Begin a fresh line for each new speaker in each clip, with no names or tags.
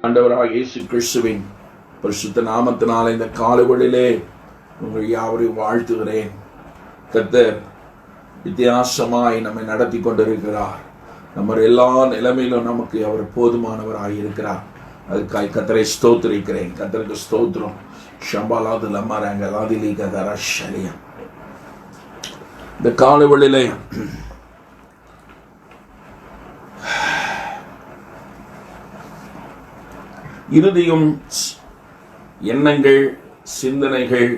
ஆண்டவராகிய இயேசு கிறிஸ்துவின் பரிசுத்த நாமத்தினாலே இந்த காலைவெளியிலே உங்கள் யாவரையும் வாழ்த்துகிறேன். கர்த்தர் வித்தியாசமாய் நம்மை நடத்தி கொண்டிருக்கிறார். நம்ம எல்லா நிலைமையிலும் நமக்கு அவர் போதுமானவராய் இருக்கிறார். அதுக்காய் கர்த்தரை ஸ்தோத்திரிக்கிறேன். கர்த்தருக்கு ஸ்தோத்திரம். ஷம்பாலாது லம்மாராங்க லாதிலி கதரா ஷலியா. இந்த காலைவெளியிலே இருதயம், எண்ணங்கள், சிந்தனைகள்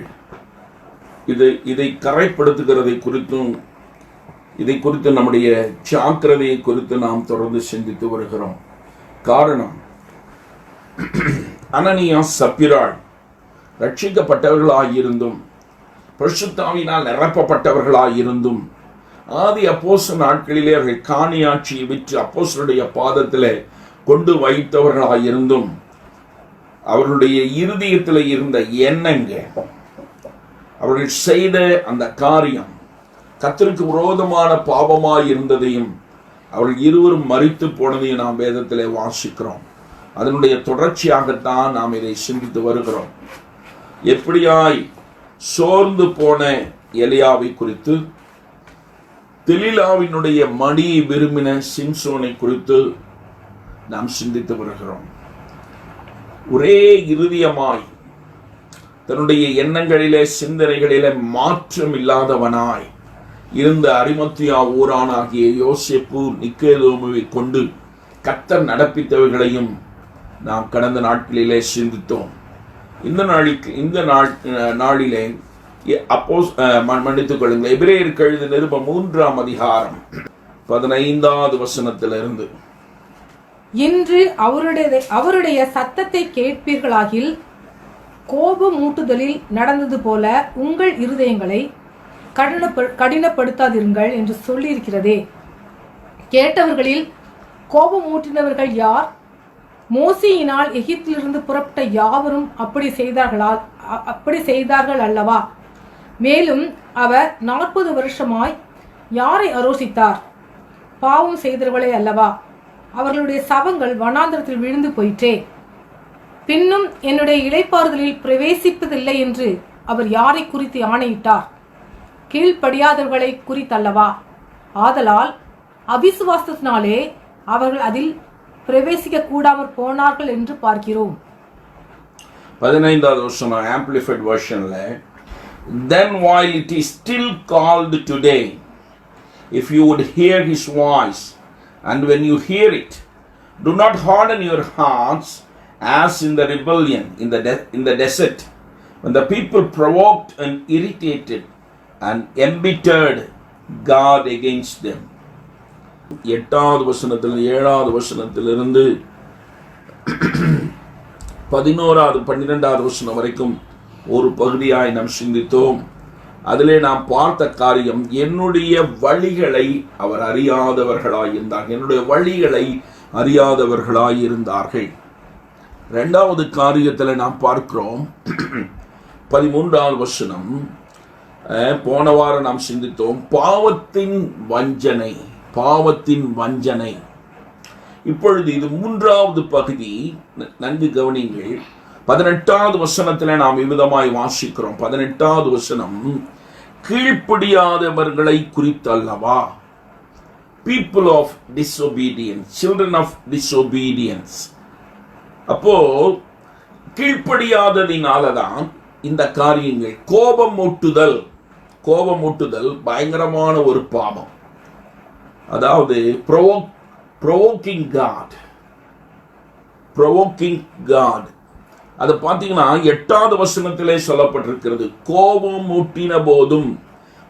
இதை கரைப்படுத்துகிறதை குறித்தும் இதை குறித்து நம்முடைய ஜாக்கிரதையை குறித்து நாம் தொடர்ந்து சிந்தித்து வருகிறோம். காரணம், அனனியா சப்பிராள் ரட்சிக்கப்பட்டவர்களாயிருந்தும் பரிசுத்தாவினால் நிரப்பப்பட்டவர்களாயிருந்தும் ஆதி அப்போஸ்தலர் நாட்களிலே அவர்கள் காணியாட்சியை விற்று அப்போஸ்தலருடைய பாதத்திலே கொண்டு வைத்தவர்களாயிருந்தும் அவர்களுடைய இருதயத்தில் இருந்த எண்ணங்கள், அவர்கள் செய்த அந்த காரியம் கர்த்தருக்கு விரோதமான பாவமாய் இருந்ததையும் அவர்கள் இருவரும் மரித்து போனதையும் நாம் வேதத்திலே வாசிக்கிறோம். அதனுடைய தொடர்ச்சியாகத்தான் நாம் இதை சிந்தித்து வருகிறோம். எப்படியாய் சோர்ந்து போன எலியாவை குறித்து, தெலீலாவினுடைய மடியை விரும்பின சிம்சோனை குறித்து நாம் சிந்தித்து வருகிறோம். ஒரே இருதயமாய் தன்னுடைய எண்ணங்களிலே சிந்தனைகளிலே மாற்றம் இல்லாதவனாய் இருந்த அரிமத்தியா ஊரானாகிய யோசேப்பு நிக்கோதேமுவை கொண்டு கர்த்தர் நடப்பித்தவைகளையும் நாம் கடந்த நாட்களிலே சிந்தித்தோம். இந்த நாளிலே மன்னித்துக் கொள்ளுங்கள், எபிரேயருக்கு எழுதின நிருபம் 3ஆம் அதிகாரம் 15வது வசனத்திலிருந்து.
இன்று அவருடைய சத்தத்தை கேட்பீர்களாகில் கோபமூட்டுதலில் நடந்தது போல உங்கள் இருதயங்களை கடினப்படுத்தாதிருங்கள் என்று சொல்லியிருக்கிறதே. கேட்டவர்களில் கோபமூட்டினவர்கள் யார்? மோசேயினால் எகிப்திலிருந்து புறப்பட்ட யாவரும் அப்படி செய்தார்கள் அல்லவா? மேலும் அவர் 40 வருஷமாய் யாரை அரோசித்தார்? பாவம் செய்தவர்களே அல்லவா? அவர்களுடைய சவங்கள் வனாந்தரத்தில் விழுந்து போயிற்றே. பின்னும் என்னுடைய இளைப்பாறுதலில் பிரவேசிப்பதில்லை என்று அவர் யாரை குறித்து ஆணையிட்டார்? கீழ்ப்படியாதவர்களை குறித்தல்லவா? ஆதலால் அவிசுவாசத்தினாலே அவர்கள் அதில் பிரவேசிக்க கூடாமற் போனார்கள் என்று பார்க்கிறோம்.
15வது வசனம் amplified வெர்ஷன்ல, then while it is still called today, if you would hear his voice, and when you hear it, do not harden your hearts as in the rebellion in the desert, when the people provoked and irritated and embittered God against them. 8வது வசனத்தில் 7வது வசனத்திலிருந்து 11வது 12வது வசனம் வரைக்கும் ஒரு பகுதியாய் நாம் சிந்தித்தோம். அதிலே நாம் பார்த்த காரியம், என்னுடைய வழிகளை அவர் அறியாதவர்களாயிருந்தார்கள். என்னுடைய வழிகளை அறியாதவர்களாயிருந்தார்கள். 2வது காரியத்தில் நாம் பார்க்கிறோம் 13வது வசனம். போன வாரம் நாம் சிந்தித்தோம் பாவத்தின் வஞ்சனை. இப்பொழுது இது 3வது பகுதி. நன்கு கவனிங்கள். 18வது வசனத்தில் நாம் விவிதமாய் வாசிக்கிறோம். 18வது வசனம், கீழ்ப்படியாதவர்களை குறித்தல்லவா? people of disobedience, children of disobedience. அப்போ கீழ்ப்படியாததினாலதான் இந்த காரியங்கள். கோபமூட்டுதல் பயங்கரமான ஒரு பாவம். அதாவது provoking God. அது பார்த்தீங்கன்னா 8வது வசனத்திலே சொல்லப்பட்டிருக்கிறது. கோபம் ஊட்டின போதும்,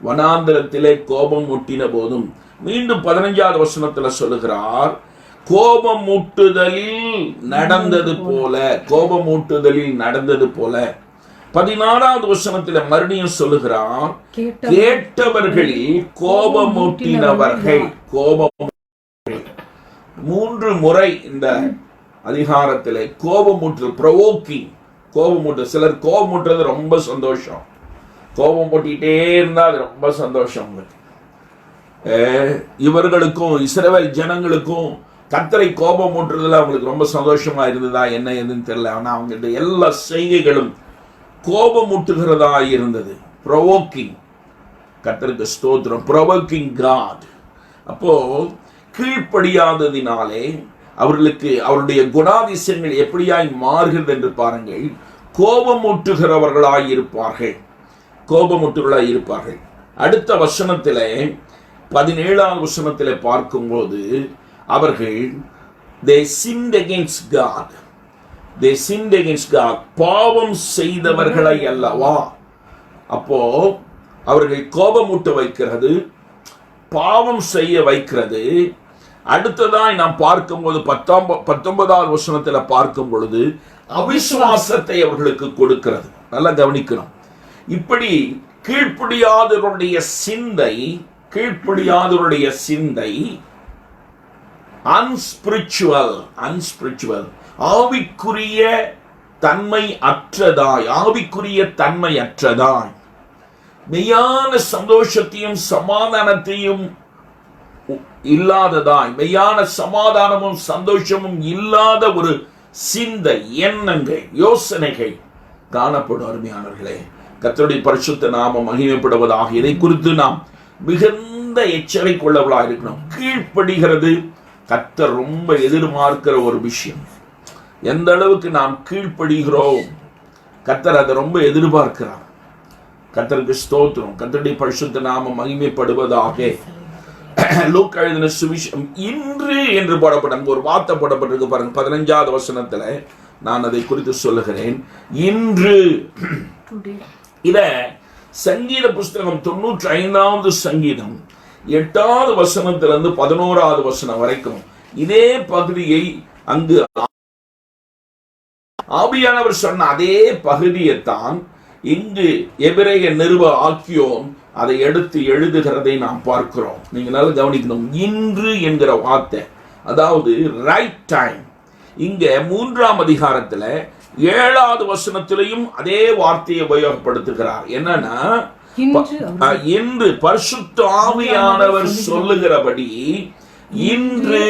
வனாந்தரத்திலே கோபம் ஊட்டின போதும். மீண்டும் 15வது வசனத்தில் சொல்லுகிறார், கோபமூட்டுதலில் நடந்தது போல. 16வது வசனத்தில் மறுபடியும் சொல்லுகிறார், கேட்டவர்களில் கோபமூட்டினவர்கள். 3 முறை இந்த அதிகாரத்தில் கோபமூட்டுதல், கோபமூட்டுதல். சிலர் கோபமூட்டுறது ரொம்ப சந்தோஷம். கோபம் போட்டிகிட்டே இருந்தால் அது ரொம்ப சந்தோஷம் உங்களுக்கு. இவர்களுக்கும் இஸ்ரவேல் ஜனங்களுக்கும் கர்த்தரை கோபம் ஊற்றுறதுல அவங்களுக்கு ரொம்ப சந்தோஷமா இருந்ததா என்ன எதுன்னு தெரியல. ஆனா அவங்க எல்லா செய்கைகளும் கோபம் ஊட்டுகிறதா இருந்தது. ப்ரொவோக்கிங், கர்த்தருக்கு ஸ்தோத்திரம், ப்ரொவோக்கிங் காட். அப்போ கீழ்ப்படியாததினாலே அவர்களுக்கு அவருடைய குணாதிசயங்கள் எப்படியாய் மாறுகிறது என்று பாருங்கள். கோபமூட்டுகிறவர்களாய் இருப்பார்கள், கோபமூட்டுகளாய் இருப்பார்கள். அடுத்த வசனத்திலே 17ஆம் வசனத்திலே பார்க்கும்போது அவர்கள் they sinned against God, they sinned against God, பாவம் செய்தவர்களை அல்லவா. அப்போ அவர்கள் கோபமூட்ட வைக்கிறது, பாவம் செய்ய வைக்கிறது. அடுத்ததாய் நாம் பார்க்கும்போது 19ஆம் வசனத்தில் பார்க்கும் பொழுது அவிசுவாசத்தை அவர்களுக்கு கொடுக்கிறது. நல்லா கவனிக்கணும். இப்படி கீழ்ப்படியாதவருடைய சிந்தை அன்ஸ்பிரிச்சுவல், ஆவிக்குரிய தன்மை அற்றதாய், மெய்யான சந்தோஷத்தையும் சமாதானத்தையும் இல்லாததாய், மெய்யான சமாதானமும் சந்தோஷமும் இல்லாத ஒரு சிந்தை, எண்ணங்கள், யோசனைகள் காணப்படும். அருமையானவர்களே, கர்த்தருடைய பரிசுத்த நாமம் மகிமைப்படுவதாக. இதை குறித்து நாம் மிகுந்த எச்சரிக்கை உள்ளவர்களாக இருக்கணும். கீழ்ப்படுகிறது கர்த்தர் ரொம்ப எதிர்பார்க்கிற ஒரு விஷயம். எந்த அளவுக்கு நாம் கீழ்ப்படுகிறோம், கர்த்தர் அதை ரொம்ப எதிர்பார்க்கிறார். கர்த்தருக்கு ஸ்தோத்திரம், கர்த்தருடைய பரிசுத்த நாமம் மகிமைப்படுவதாக. லூக்கா எழுதின சுவிசேஷம் இன்று என்று போடப்பட்ட ஒரு வார்த்தை போடப்பட்டிருக்கு பாருங்க. 15ஆவது வசனத்துல நான் அதை குறித்து சொல்லுகிறேன். இன்று. இத சங்கீத புஸ்தகம் 95வது சங்கீதம் 8வது வசனத்திலிருந்து 11வது வசனம் வரைக்கும் இதே பகுதியை அங்கு ஆவியானவர் சொன்ன அதே பகுதியைத்தான் இங்கு எபிரேய நிருப ஆக்கியோன் அதை எடுத்து எழுதுகிறதை நாம் பார்க்கிறோம். நீங்க நல்லா கவனிக்கணும். இன்று என்கிற வார்த்தை, அதாவது ரைட் டைம். இங்க 3ஆம் அதிகாரத்துல 7வது வசனத்திலையும் அதே வார்த்தையை உபயோகப்படுத்துகிறார். என்னன்னா, இன்று பரிசுத்த ஆவியானவர் சொல்லுகிறபடி இன்று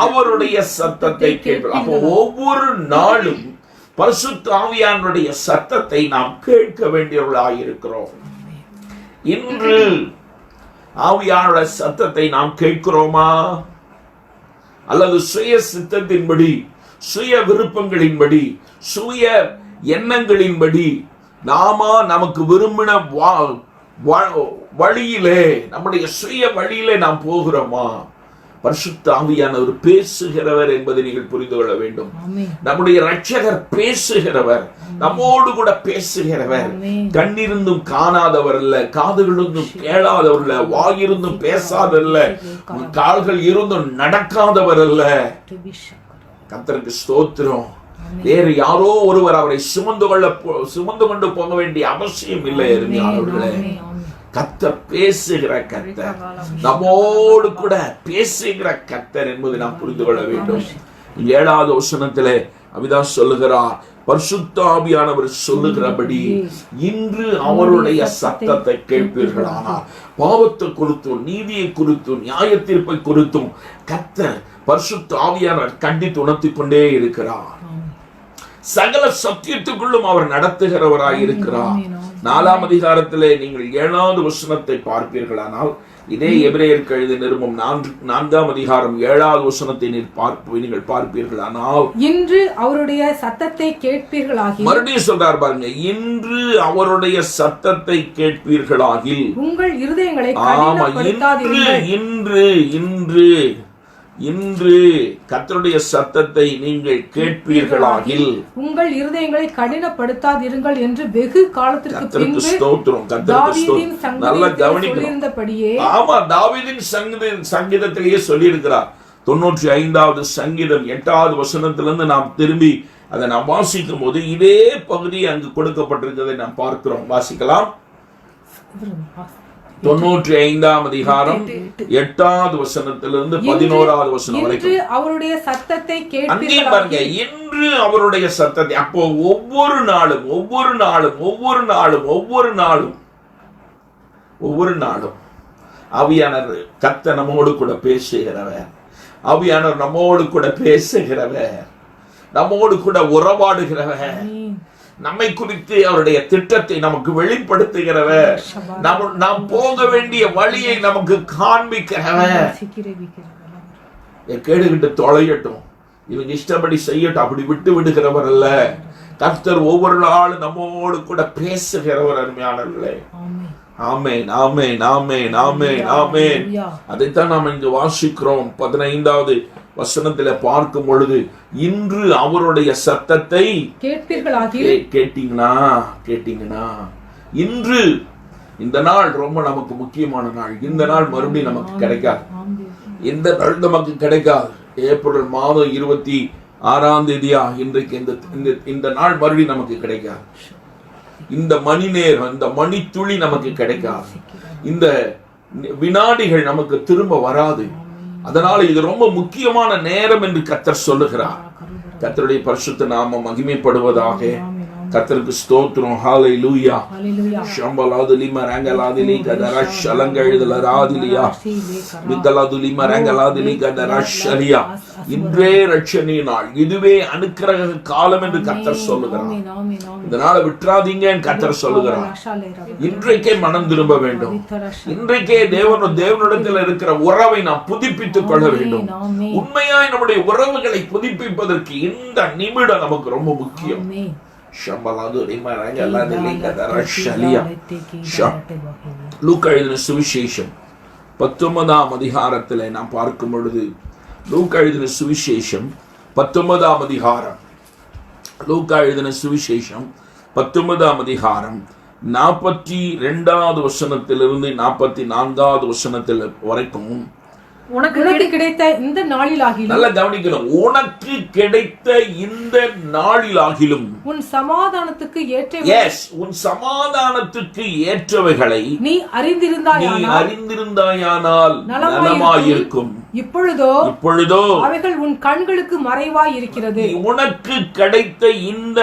அவருடைய சத்தத்தை கேட்கிறோம். அப்போ ஒவ்வொரு நாளும் பரிசுத்த ஆவியானவருடைய சத்தத்தை நாம் கேட்க வேண்டியவர்களாக இருக்கிறோம். இன்று ஆவியானவருடைய சத்தத்தை நாம் கேட்கிறோமா? அல்லது சுய சித்தத்தின்படி, சுய விருப்பங்களின்படி, சுய எண்ணங்களின்படி நமக்கு விரும்பின வழியிலே, நம்முடைய சுய வழியிலே நாம் போகிறோமா? பரிசுத்த ஆவியானவர் பேசுகிறவர் என்பதை நீங்கள் புரிந்து கொள்ள வேண்டும். நம்முடைய இரட்சகர் பேசுகிறவர், நம்மோடு கூட பேசுகிறவர். கண்ணிருந்தும் காணாதவர் அல்ல, காதுகளிருந்தும் கேளாதவர் அல்ல, வாயிருந்தும் பேசாதவர் அல்ல, கால்கள் இருந்தும் நடக்காதவர் அல்ல. கர்த்தருக்கு ஸ்தோத்திரம். வேறு யாரோ ஒருவர் அவரை சுமந்து கொண்டு போக வேண்டிய அவசியம் இல்லை. அருமையானவர்களே, கர்த்தர் பேசுகிற கர்த்தர், நம்மோடு கூட பேசுகிற கர்த்தர் என்பதை நாம் புரிந்து கொள்ள வேண்டும். 7வது வசனத்திலே அவிதான் சொல்லுகிறார், பரிசுத்த ஆவியானவர் சொல்லுகிறபடி இன்று அவருடைய சத்தத்தை கேட்பீர்களானால். பாவத்தை குறித்தும், நீதியை குறித்தும், நியாய தீர்ப்பை குறித்தும் கர்த்தர் பரிசுத்த ஆவியானவர் கண்டித்து உணர்த்திக் கொண்டே இருக்கிறார். சகல சத்தியத்துக்குள்ளும் அவர் நடத்துகிறவராய் இருக்கிறார். 4ஆம் அதிகாரத்திலே நீங்கள் 7வது வசனத்தை பார்ப்பீர்களானால், இதே எபிரேயருக்கு எழுதிய நிருபம் 4ஆம் அதிகாரம் 7வது வசனத்தை நீங்கள் பார்ப்பீர்களானால்,
இன்று அவருடைய சத்தத்தை கேட்பீர்களாகில்,
மறுபடியும் சொல்றார் பாருங்க, இன்று அவருடைய சத்தத்தை கேட்பீர்களாகில்
உங்கள் இருதயங்களை கடினப்படுத்தாதீர்கள்.
இன்று கர்த்தருடைய சத்தத்தை நீங்கள் கேட்பீர்களாகில் உங்கள்
இருதயங்களை கடினப்படுத்தாதிருங்கள் என்று வெகு காலத்திற்கு பின்பு
ஸ்தோத்திரம். நல்லா கவனிக்கிறபடியே, ஆமா, தாவீதின் சங்கீதத்திலேயே சொல்லி இருக்கிறார். 95வது சங்கீதம் 8வது வசனத்திலிருந்து நாம் திரும்பி அதை நாம் வாசிக்கும் போது இதே பகுதி அங்கு கொடுக்கப்பட்டிருக்கிறதை நாம் பார்க்கிறோம். வாசிக்கலாம். 95ஆம் அதிகாரம் 8வது வசனத்திலிருந்து 11வது வசனம் வரைக்கும்
அவருடைய சத்தத்தை
பாருங்க. இன்று அவருடைய சத்தத்தை. அப்போ ஒவ்வொரு நாளும் ஆவியானவர் கர்த்தர் நம்மோடு கூட பேசுகிறவர். ஆவியானவர் நம்மோடு கூட பேசுகிறவர், நம்மோடு கூட உறவாடுகிறவர், நம்மை குறித்து அவருடைய திட்டத்தை நமக்கு வெளிப்படுத்துகிறவர், நாம் போக வேண்டிய வழியை நமக்கு காண்பிக்கிறவர். கேடுகிட்டு தொலையட்டும், இவங்க இஷ்டப்படி செய்யட்டும், அப்படி விட்டு விடுகிறவர் அல்ல. கர்த்தர் ஒவ்வொரு நாளும் நம்மோடு கூட பேசுகிறவர். அருமையானவர்களே, ஆமென், ஆமென், ஆமென், ஆமென், ஆமென். அதைத்தான் நாம் இங்கு வாசிக்கிறோம். 15வது வசனத்துல பார்க்கும் பொழுது, இன்று அவருடைய சத்தத்தை கேட்டீங்கன்னா இன்று இந்த நாள் ரொம்ப நமக்கு முக்கியமான நாள். இந்த நாள் மறுபடியும் நமக்கு கிடைக்காது. இந்த நாள் நமக்கு கிடைக்காது. ஏப்ரல் மாதம் 26ஆம் தேதியா இன்றைக்கு இந்த நாள் மறுபடியும் நமக்கு கிடைக்காது. இந்த மணி நேரம், இந்த மணித்துளி நமக்கு கிடைக்காது. இந்த வினாடிகள் நமக்கு திரும்ப வராது. அதனால இது ரொம்ப முக்கியமான நேரம் என்று கர்த்தர் சொல்லுகிறார். கர்த்தருடைய பரிசுத்த நாமம் மகிமைப்படுவதாக. கர்த்தருக்கு ஸ்தோத்திரம். ஹல்லேலூயா. ஷம்பலாதுலி மரங்கலாதுலி கதரஷ் அலங்கழுதலராதிலியா மிக்கலாதுலி மரங்கலாதுலி கதரஷ்லியா. இன்றே ரட்சணீய நாள், இதுவே அனுக்கிரக காலம் என்று கர்த்தர் சொல்லுகிறார். இதனால விட்டுறாதீங்க கர்த்தர் சொல்லுகிறார். இன்றைக்கே மனம் திரும்ப வேண்டும். இன்றைக்கே தேவனிடத்தில் இருக்கிற உறவை நாம் புதுப்பித்துக் கொள்ள வேண்டும். உண்மையாய் நம்முடைய உறவுகளை புதுப்பிப்பதற்கு இந்த நிமிடம் நமக்கு ரொம்ப முக்கியம். லூக்கா எழுதின சுவிசேஷம் 19ஆம் அதிகாரத்தில் நாம் பார்க்கும் பொழுது, லூக்கா எழுதின சுவிசேஷம் 19ஆம் அதிகாரம், லூக்கா எழுதின சுவிசேஷம் 19ஆம் அதிகாரம் 42வது வசனத்திலிருந்து 44வது வசனத்தில் வரைக்கும்,
உனக்கு கிடைத்த இந்த நாளிலாகிலும்,
நல்ல கவனிக்கணும், உனக்கு கிடைத்த இந்த நாளிலாகிலும்
உன் சமாதானத்துக்கு
ஏற்றவைகளை நீ அறிந்திருந்தாயானால் நலமாயிருக்கும். இப்பொழுதோ அவைகள்
உன் கண்களுக்கு மறைவாய் இருக்கிறது.
உனக்கு கிடைத்த இந்த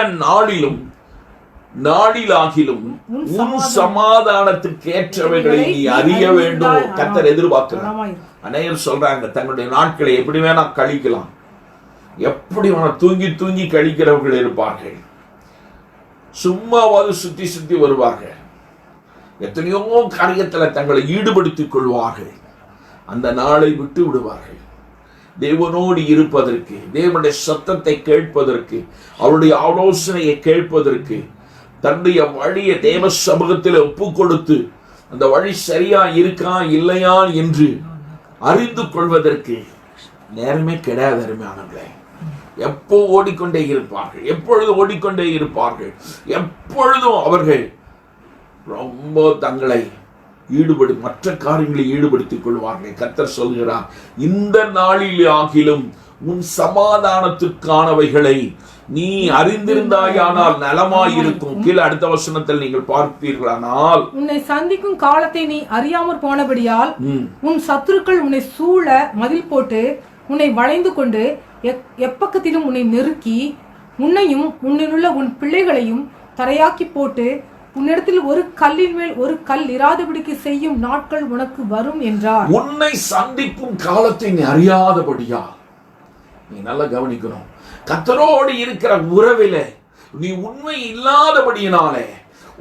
நாளிலாகிலும் உன் சமாதானத்துக்கு ஏற்றவைகளை நீ அறிய வேண்டும். கர்த்தர் எதிர்பார்க்கிறார். அநேகர் சொல்றாங்க, தங்களுடைய நாட்களை எப்படி வேணா கழிக்கலாம், எப்படி வேணா தூங்கி தூங்கி கழிக்கிறவர்கள் இருப்பார்கள். சும்மாவது சுத்தி சுத்தி வருவார்கள். எத்தனையோ காரியத்துல தங்களை ஈடுபடுத்திக் கொள்வார்கள். அந்த நாளை விட்டு விடுவார்கள். தேவனோடு இருப்பதற்கு, தேவனுடைய சத்தத்தை கேட்பதற்கு, அவருடைய ஆலோசனையை கேட்பதற்கு, தன்னுடைய வழியை தேவ சமூகத்தில் ஒப்பு கொடுத்து அந்த வழி சரியா இருக்கா இல்லையா என்று அறிந்து கொள்வதற்கு நேரமே கிடையாது. அருமையானவர்களே, எப்போ ஓடிக்கொண்டே இருப்பார்கள், எப்பொழுதும் ஓடிக்கொண்டே இருப்பார்கள். எப்பொழுதும் அவர்கள் ரொம்ப தங்களை மற்ற காரியங்களை ஈடுபடுத்திக் கொள்வார்கள். கர்த்தர் சொல்கிறார், இந்த நாளில் ஆகிலும் உன் சமாதானத்திற்கானவைகளை நீ அறிந்திருந்தாயானால் நலமாயிருக்கும். கீழே அடுத்த வசனத்தில் நீங்கள் பார்ப்பீர்களானால்,
உன்னை சந்திக்கும் காலத்தை நீ அறியாமற் போனபடியால் உன் சத்துருக்கள் உன்னை சூழ மதில் போட்டு உன்னை வளைந்து கொண்டு எப்பக்கத்திலும் உன்னை நெருக்கி உன்னையும் உன்னிலுள்ள உன் பிள்ளைகளையும் தரையாக்கி போட்டு உன்னிடத்தில் ஒரு கல்லின் மேல் ஒரு கல் இராதபடிக்கு செய்யும் நாட்கள் உனக்கு வரும் என்றார்.
உன்னை சந்திக்கும் காலத்தை நீ அறியாதபடியா, நீ நல்லா கவனிக்கணும். கர்த்தரோடு இருக்கிற உறவிலே நீ உண்மை இல்லாதபடியினாலே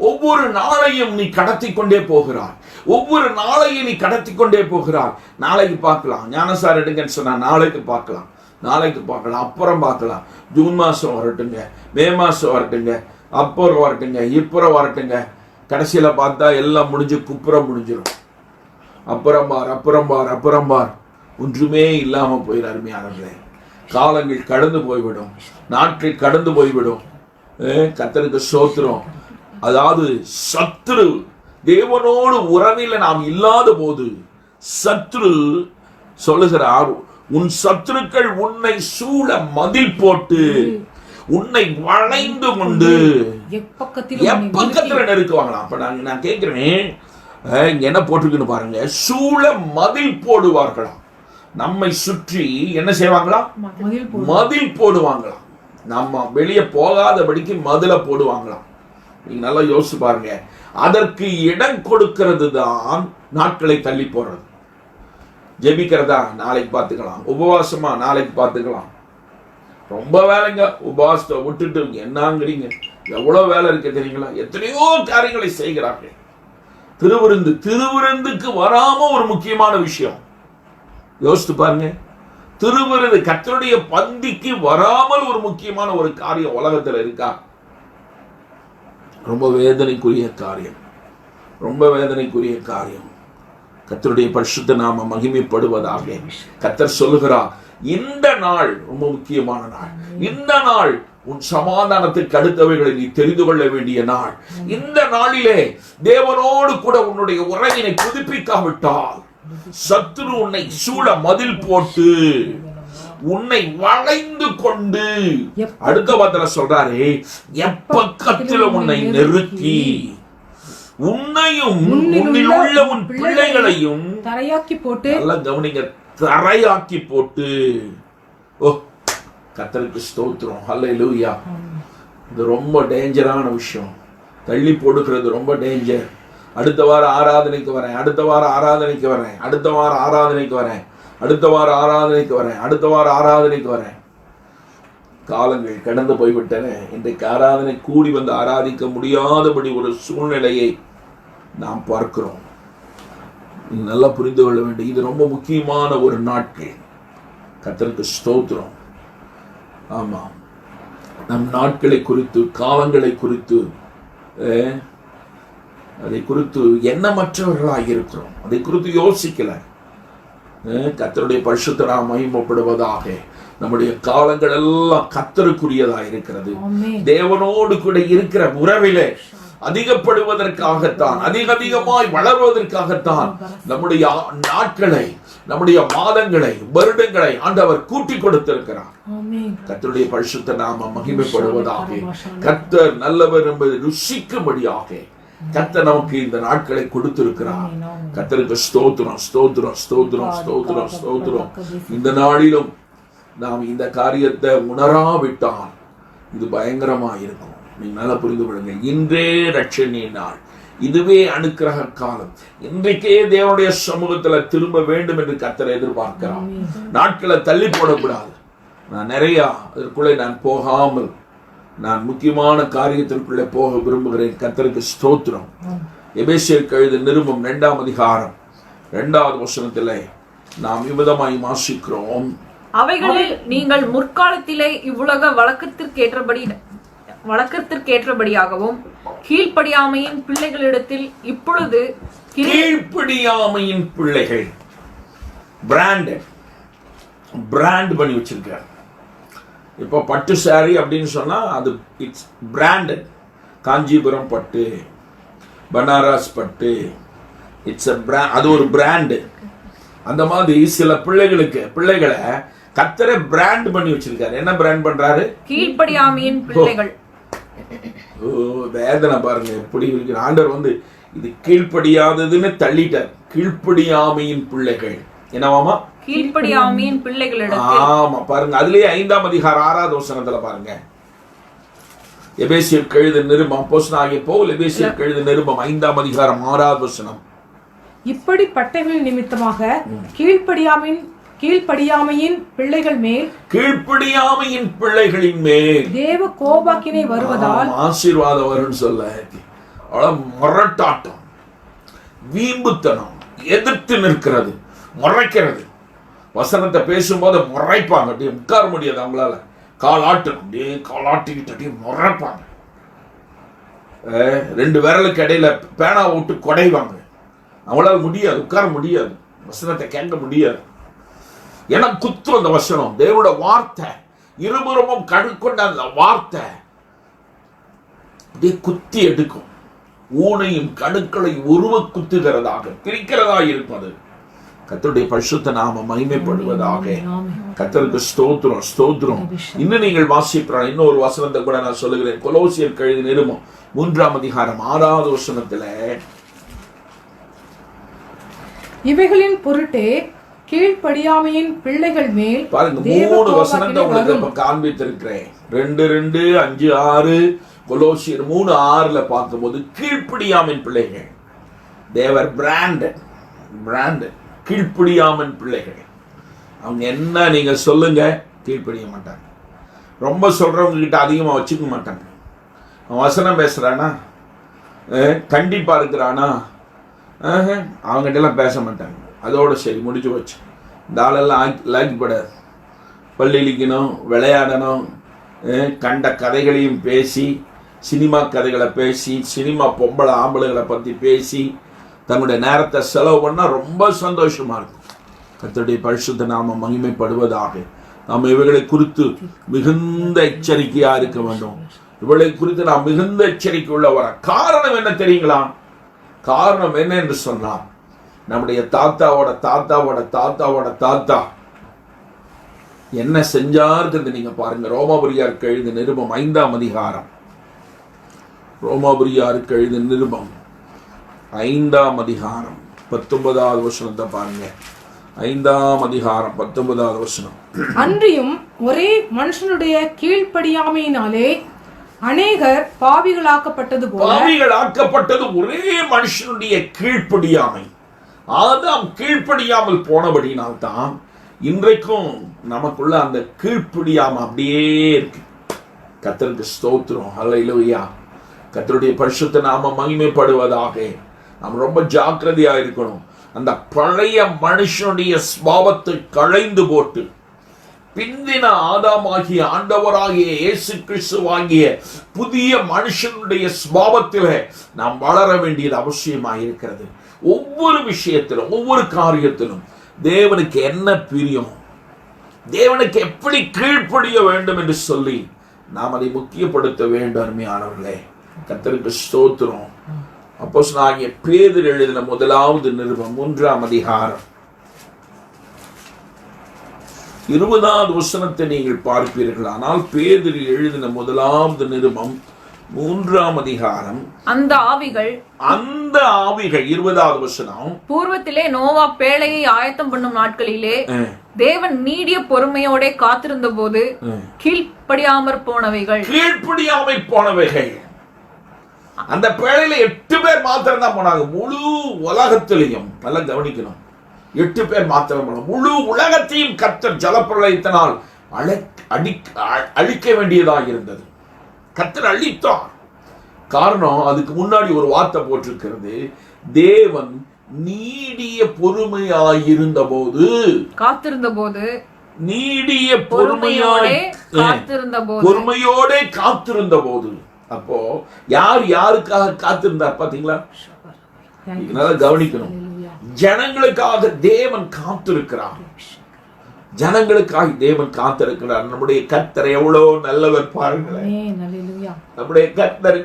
ஒவ்வொரு நாளையும் நீ கடத்தி கொண்டே போகிறாய். ஒவ்வொரு நாளையும் நீ கடத்தி கொண்டே போகிறாய். நாளைக்கு பார்க்கலாம், ஞானசார் எடுங்கன்னு சொன்னா நாளைக்கு பார்க்கலாம், அப்புறம் பார்க்கலாம், ஜூன் மாசம் வரட்டுங்க, மே மாசம் வரட்டுங்க, அப்புறம் வரட்டுங்க, இப்புறம் வரட்டுங்க. கடைசியில பார்த்தா எல்லாம் முடிஞ்சு குப்புறம் முடிஞ்சிடும். அப்புறம் பார் ஒன்றுமே இல்லாம போயிடும். அருமையானவர்களே, காலங்கள் கடந்து போய்விடும், நாட்கள் கடந்து போய்விடும். கர்த்தருக்கு ஸ்தோத்திரம். அதாவது சத்ரு தேவனோடு உறவில் நாம் இல்லாத போது சத்ரு சொல்லுகிறார், உன் சத்துருக்கள் உன்னை சூழ மதில் போட்டு உன்னை வளைந்து கொண்டு எப்பக்கத்தில் நெருக்குவாங்களாம். அப்ப நான் கேட்கிறேன், என்ன போட்டிருக்குன்னு பாருங்க, சூழ மதில் போடுவார்களாம். நம்மை சுற்றி என்ன செய்வாங்களாம்? மதில் போடுவாங்களாம். நம்ம வெளியே போகாதபடிக்கு மதில போடுவாங்களாம். நீங்க நல்லா யோசிச்சு பாருங்க. அதற்கு இடம் கொடுக்கிறது தான் நாட்களை தள்ளி போடுறது. ஜெபிக்கிறதா நாளைக்கு பார்த்துக்கலாம், உபவாசமா நாளைக்கு பார்த்துக்கலாம். ரொம்ப வேலைங்க, உபவாசத்தை விட்டுட்டு என்னங்கிறீங்க? எவ்வளவு வேலை இருக்கு தெரியுங்களா? எத்தனையோ காரியங்களை செய்கிறார்கள். திருவிருந்துக்கு வராம ஒரு முக்கியமான விஷயம் யோசித்து பாருங்க. திருவிருந்து கர்த்தருடைய பந்திக்கு வராமல் ஒரு முக்கியமான ஒரு காரியம் உலகத்தில் இருக்கா? ரொம்ப வேதனைக்குரிய காரியம், ரொம்ப வேதனைக்குரிய காரியம். கர்த்தருடைய பரிசுத்த நாம மகிமைப்படுவதாக. கர்த்தர் சொல்லுகிறார், இந்த நாள் ரொம்ப முக்கியமான நாள். இந்த நாள் உன் சமாதானத்துக்கு அடுத்தவைகளை நீ தெரிந்து கொள்ள வேண்டிய நாள். இந்த நாளிலே தேவனோடு கூட உன்னுடைய உறவினை புதுப்பிக்காவிட்டால் சத்துரு உன்னை சூழ மதில் போட்டு உன்னை வளைந்து கொண்டு, அடுத்த வார்த்தை சொல்றாரு, எப்பக்கத்திலும் உன்னை நெருக்கி உன்னையும் உன்னில் உள்ள உன் பிள்ளைகளையும்
தரையாக்கி போட்டு,
நல்ல கவனிங்க, தரையாக்கி போட்டு. ஓ, கர்த்தருக்கு ஸ்தோத்திரம், ஹல்லேலூயா. இது ரொம்ப டேஞ்சரான விஷயம். தள்ளி போடுகிறது ரொம்ப டேஞ்சர். அடுத்த வாரம் ஆராதனைக்கு வரேன், அடுத்த வாரம் ஆராதனைக்கு வரேன், அடுத்த வாரம் ஆராதனைக்கு வரேன், அடுத்த வாரம் ஆராதனைக்கு வரேன், அடுத்த வாரம் ஆராதனைக்கு வரேன். காலங்கள் கடந்து போய்விட்டன. இன்றைக்கு ஆராதனை கூடி வந்து ஆராதிக்க முடியாதபடி ஒரு சூழ்நிலையை நாம் பார்க்கிறோம். நல்லா புரிந்து கொள்ள வேண்டும். இது ரொம்ப முக்கியமான ஒரு நாட்கள். கர்த்தருக்கு ஸ்தோத்திரம். ஆமா, நம் நாட்களை குறித்து, காலங்களை குறித்து, அதை குறித்து எண்ணமற்றவர்களாக இருக்கிறோம். அதை குறித்து யோசிக்கல. கர்த்தருடைய பரிசுத்த நாமம் மகிமைப்படுவதாக. நம்முடைய காலங்கள் எல்லாம் கர்த்தருக்குரியதாக இருக்கிறது. தேவனோடு கூட இருக்கிற உறவிலே அதிகப்படுவதற்காகத்தான், அதிகமாய் வளர்வதற்காகத்தான் நம்முடைய நாட்களை, நம்முடைய மாதங்களை, வருடங்களை ஆண்டவர் கூட்டி கொடுத்திருக்கிறார். கர்த்தருடைய பரிசுத்த நாமம் மகிமைப்படுவதாக. கர்த்தர் நல்லவர் என்பதை ருசிக்கும்படியாக கர்த்தர் நமக்கு இந்த நாட்களை கொடுத்திருக்கிறார். கர்த்தருக்கு ஸ்தோத்திரம், ஸ்தோத்திரம், ஸ்தோத்திரம், ஸ்தோத்திரம், ஸ்தோத்திரம். இந்த நாளிலும் நாம் இந்த காரியத்தை உணராவிட்டால் இது பயங்கரமா இருக்கும். நீங்க நல்லா புரிந்து கொள்ளுங்க. இன்றே ரட்சணிய நாள், இதுவே அனுக்கிரக காலம். இன்றைக்கே தேவனுடைய சமூகத்துல திரும்ப வேண்டும் என்று கர்த்தர் எதிர்பார்க்கிறார். நாட்களை தள்ளி போடக்கூடாது. நான் நிறைய அதற்குள்ளே நான் போகாமல் நான் முக்கியமான காரியத்திற்குள்ளே போக விரும்புகிறேன். கர்த்தருக்கு ஸ்தோத்திரம். எபேசியருக்கு எழுதின நிருபம் 2ஆம் அதிகாரம் 2வது வசனத்திலே நாம் இவ்விதமாய் வாசிக்கிறோம்.
அவைகளில் நீங்கள் முற்காலத்திலே இவ்வுலக வழக்கத்திற்கேற்றபடியாகவும் கீழ்ப்படியாமையின் பிள்ளைகளிடத்தில் இப்பொழுது
கீழ்ப்படியாமையின் பிள்ளைகள் பிராண்ட் பண்ணி வச்சிருக்கார். இப்போ பட்டு சாரி அப்படின்னு சொன்னா அது இட்ஸ் பிராண்டட். காஞ்சிபுரம் பட்டு, பனாரஸ் பட்டு, இட்ஸ் அது ஒரு பிராண்டு. அந்த மாதிரி சில பிள்ளைகளை கர்த்தரை பிராண்ட் பண்ணி வச்சிருக்காரு. என்ன பிராண்ட் பண்றாரு?
கீழ்ப்படியாமையின் பிள்ளைகள்.
வேதனை பாருங்க எப்படி இருக்கு. ஆண்டவர் இது கீழ்ப்படியாததுன்னு தள்ளிட்டார். கீழ்ப்படியாமையின் பிள்ளைகள் என்னவாமா?
கீழ்ப்படியாமையின் பிள்ளைகளிடத்தில்.
ஆமா, பாருங்க அதுலயே 5ஆம் அதிகாரம் 6வது வசனத்துல பாருங்க. எபேசியருக்கு எழுதின நிருபம், அப்போஸ்தலனாகிய பவுல் எபேசியருக்கு எழுதின நிருபம் 5ஆம் அதிகாரம் 6வது வசனம்.
இப்படிப்பட்டவர்கள் நிமித்தமாக கீழ்ப்படியாமையின் பிள்ளைகளின் மேல் தேவ கோபாக்கினை வருவதால்
ஆசீர்வாதம் வரும்னு சொல்ல. முரட்டாட்டம், வீம்புத்தனம், எதிர்த்து நிற்கிறது, முறைக்கிறது. வசனத்தை பேசும்போது முறைப்பாங்க. அப்படியே உட்கார முடியாது அவங்களால. காலாட்டணும், அப்படியே காலாட்டிக்கிட்டு அப்படியே முறைப்பாங்க. 2 விரலுக்கு இடையில பேனா விட்டு கொடைவாங்க. அவங்களால முடியாது, உட்கார முடியாது, வசனத்தை கேட்க முடியாது. ஏன்னா குத்து அந்த வசனம், தேவனோட வார்த்தை, இருபுறமும் கண்கொண்ட அந்த வார்த்தை அப்படியே குத்தி எடுக்கும். ஊனையும் கணுக்களை உருவ குத்துகிறதாக, பிரிக்கிறதா இருப்பது. கர்த்தருடைய பரிசுத்த நாமம் மகிமைப்படுவதாக. கர்த்தருக்கு ஸ்தோத்திரம், ஸ்தோத்திரம். இன்னும் நீங்கள் வாசிப்பான இன்னொரு வசனத்தை கூட நான் சொல்லுகிறேன். கொலோசியருக்கு எழுதின நிருபம் 3ஆம் அதிகாரம் 6வது வசனத்துல, இவைகளின் பொருட்டே
கீழ்ப்படியாமையின் பிள்ளைகள் மேல்
பாருங்க. 3 வசனத்தை உங்களுக்கு காண்பித்திருக்கிறேன். 2, 5, 6, கொலோசியர் 3:6ல பார்க்கும்போது கீழ்ப்படியாமையின் பிள்ளைகள். தேவர் பிராண்டட். கீழ்ப்படியாமன் பிள்ளைகள். அவங்க என்ன நீங்க சொல்லுங்க கீழ்ப்படிய மாட்டாங்க. ரொம்ப சொல்றவங்க கிட்ட அதிகமா வச்சுக்க மாட்டாங்க. அவன் வசனம் பேசுறானா, கண்டிப்பா இருக்கிறானா, அவங்ககிட்ட எல்லாம் பேச மாட்டாங்க. அதோட சரி, முடிஞ்சு போச்சு. இந்த ஆளெல்லாம் லாக்கிப்படாது. பள்ளிக்கணும், விளையாடணும், கண்ட கதைகளையும் பேசி, சினிமா கதைகளை பேசி, சினிமா பொம்பளை ஆம்பளைகளை பற்றி பேசி தன்னுடைய நேரத்தை செலவு பண்ணால் ரொம்ப சந்தோஷமா இருக்கும். கர்த்தருடைய பரிசுத்த நாம மகிமைப்படுவதாக. நாம் இவைகளை குறித்து மிகுந்த எச்சரிக்கையா இருக்க வேண்டும். இவளை குறித்து நாம் மிகுந்த எச்சரிக்கை உள்ளவர. காரணம் என்ன தெரியுங்களா? காரணம் என்ன என்று சொன்னால், நம்முடைய தாத்தாவோட தாத்தாவோட தாத்தாவோட தாத்தா என்ன செஞ்சாருங்கிறது நீங்க பாருங்க. ரோமாபுரியாருக்கு எழுதிய நிருபம் 5ஆம் அதிகாரம். ரோமாபுரியாருக்கு எழுதிய நிருபம் 5ஆம் அதிகாரம் 19வது வசனத்தை பாருங்க. 5ஆம் அதிகாரம் 19வது வசனம்.
அன்றியும் ஒரே மனுஷனுடைய கீழ்ப்படியாமையினாலே அநேகர் பாவிகளாக்கப்பட்டது போல.
பாவிகளாக்கப்பட்டது ஒரே மனுஷனுடைய கீழ்ப்படியாமை. ஆதாம் கீழ்ப்படியாமல் போனபடினால்தான் இன்றைக்கும் நமக்குள்ள அந்த கீழ்ப்படியாமை அப்படியே இருக்கு. கர்த்தருக்கு ஸ்தோத்திரம், ஹல்லேலூயா. கர்த்தருடைய பரிசுத்த நாம மகிமைப்படுவதாக. நாம் ரொம்ப ஜாக்கிரதையா இருக்கணும். அந்த பழைய மனுஷனுடைய சுபாவத்தை களைந்து போட்டு பிந்தின ஆதாமாகிய ஆண்டவராகிய இயேசு கிறிஸ்துவாகிய புதிய மனுஷனுடைய சுபாவத்தில் நாம் வளர வேண்டியது அவசியமாயிருக்கிறது. ஒவ்வொரு விஷயத்திலும், ஒவ்வொரு காரியத்திலும் தேவனுக்கு என்ன பிரியம், தேவனுக்கு எப்படி கீழ்ப்படிய வேண்டும் என்று சொல்லி நாம் அதை முக்கியப்படுத்த வேண்டும். அருமையானவர்களே, கர்த்தருக்கு ஸ்தோத்திரம். அப்போஸ்தலனாகிய பேதுரு எழுதின முதலாவது நிருபம் 3ஆம் அதிகாரம் 20வது வசனத்தை நீங்கள் பார்ப்பீர்கள். ஆனால் பேதுரு எழுதின முதலாவது நிருபம் 3ஆம் அதிகாரம். அந்த ஆவிகள் 20வது வசனம்.
பூர்வத்திலே நோவா பேழையை ஆயத்தம் பண்ணும் நாட்களிலே தேவன் நீடிய பொறுமையோட காத்திருந்த போது கீழ்ப்படியாமற் போனவைகள்.
கீழ்ப்படியாமை போனவைகள். அந்த பேழையில 8 பேர் மாத்திரம் தான் போனாங்க. முழு உலகத்திலையும் நல்லா கவனிக்கணும், 8 பேர் மாத்திரம் போனாங்க. முழு உலகத்தையும் கர்த்தர் ஜலப்பிரளயத்தினால் அழிக்க வேண்டியதாக இருந்தது. கர்த்தர் அழித்தார். காரணம், அதுக்கு முன்னாடி ஒரு வார்த்தை போட்டிருக்கிறது. தேவன் நீடிய பொறுமையாயிருந்த போது, காத்திருந்த போது, நீடிய பொறுமையோட காத்திருந்த போது. அப்போ யார் யாருக்காக காத்திருந்தார் பாத்தீங்களா? நல்லா கவனிக்கணும். ஜனங்களுக்காக தேவன் காத்திருக்கிறார். ஜனங்களுக்காக தேவன் காத்திருக்கிறார். நம்முடைய கர்த்தர் எவ்வளவு நல்லவர் பாருங்களேன். நம்முடைய கர்த்தர்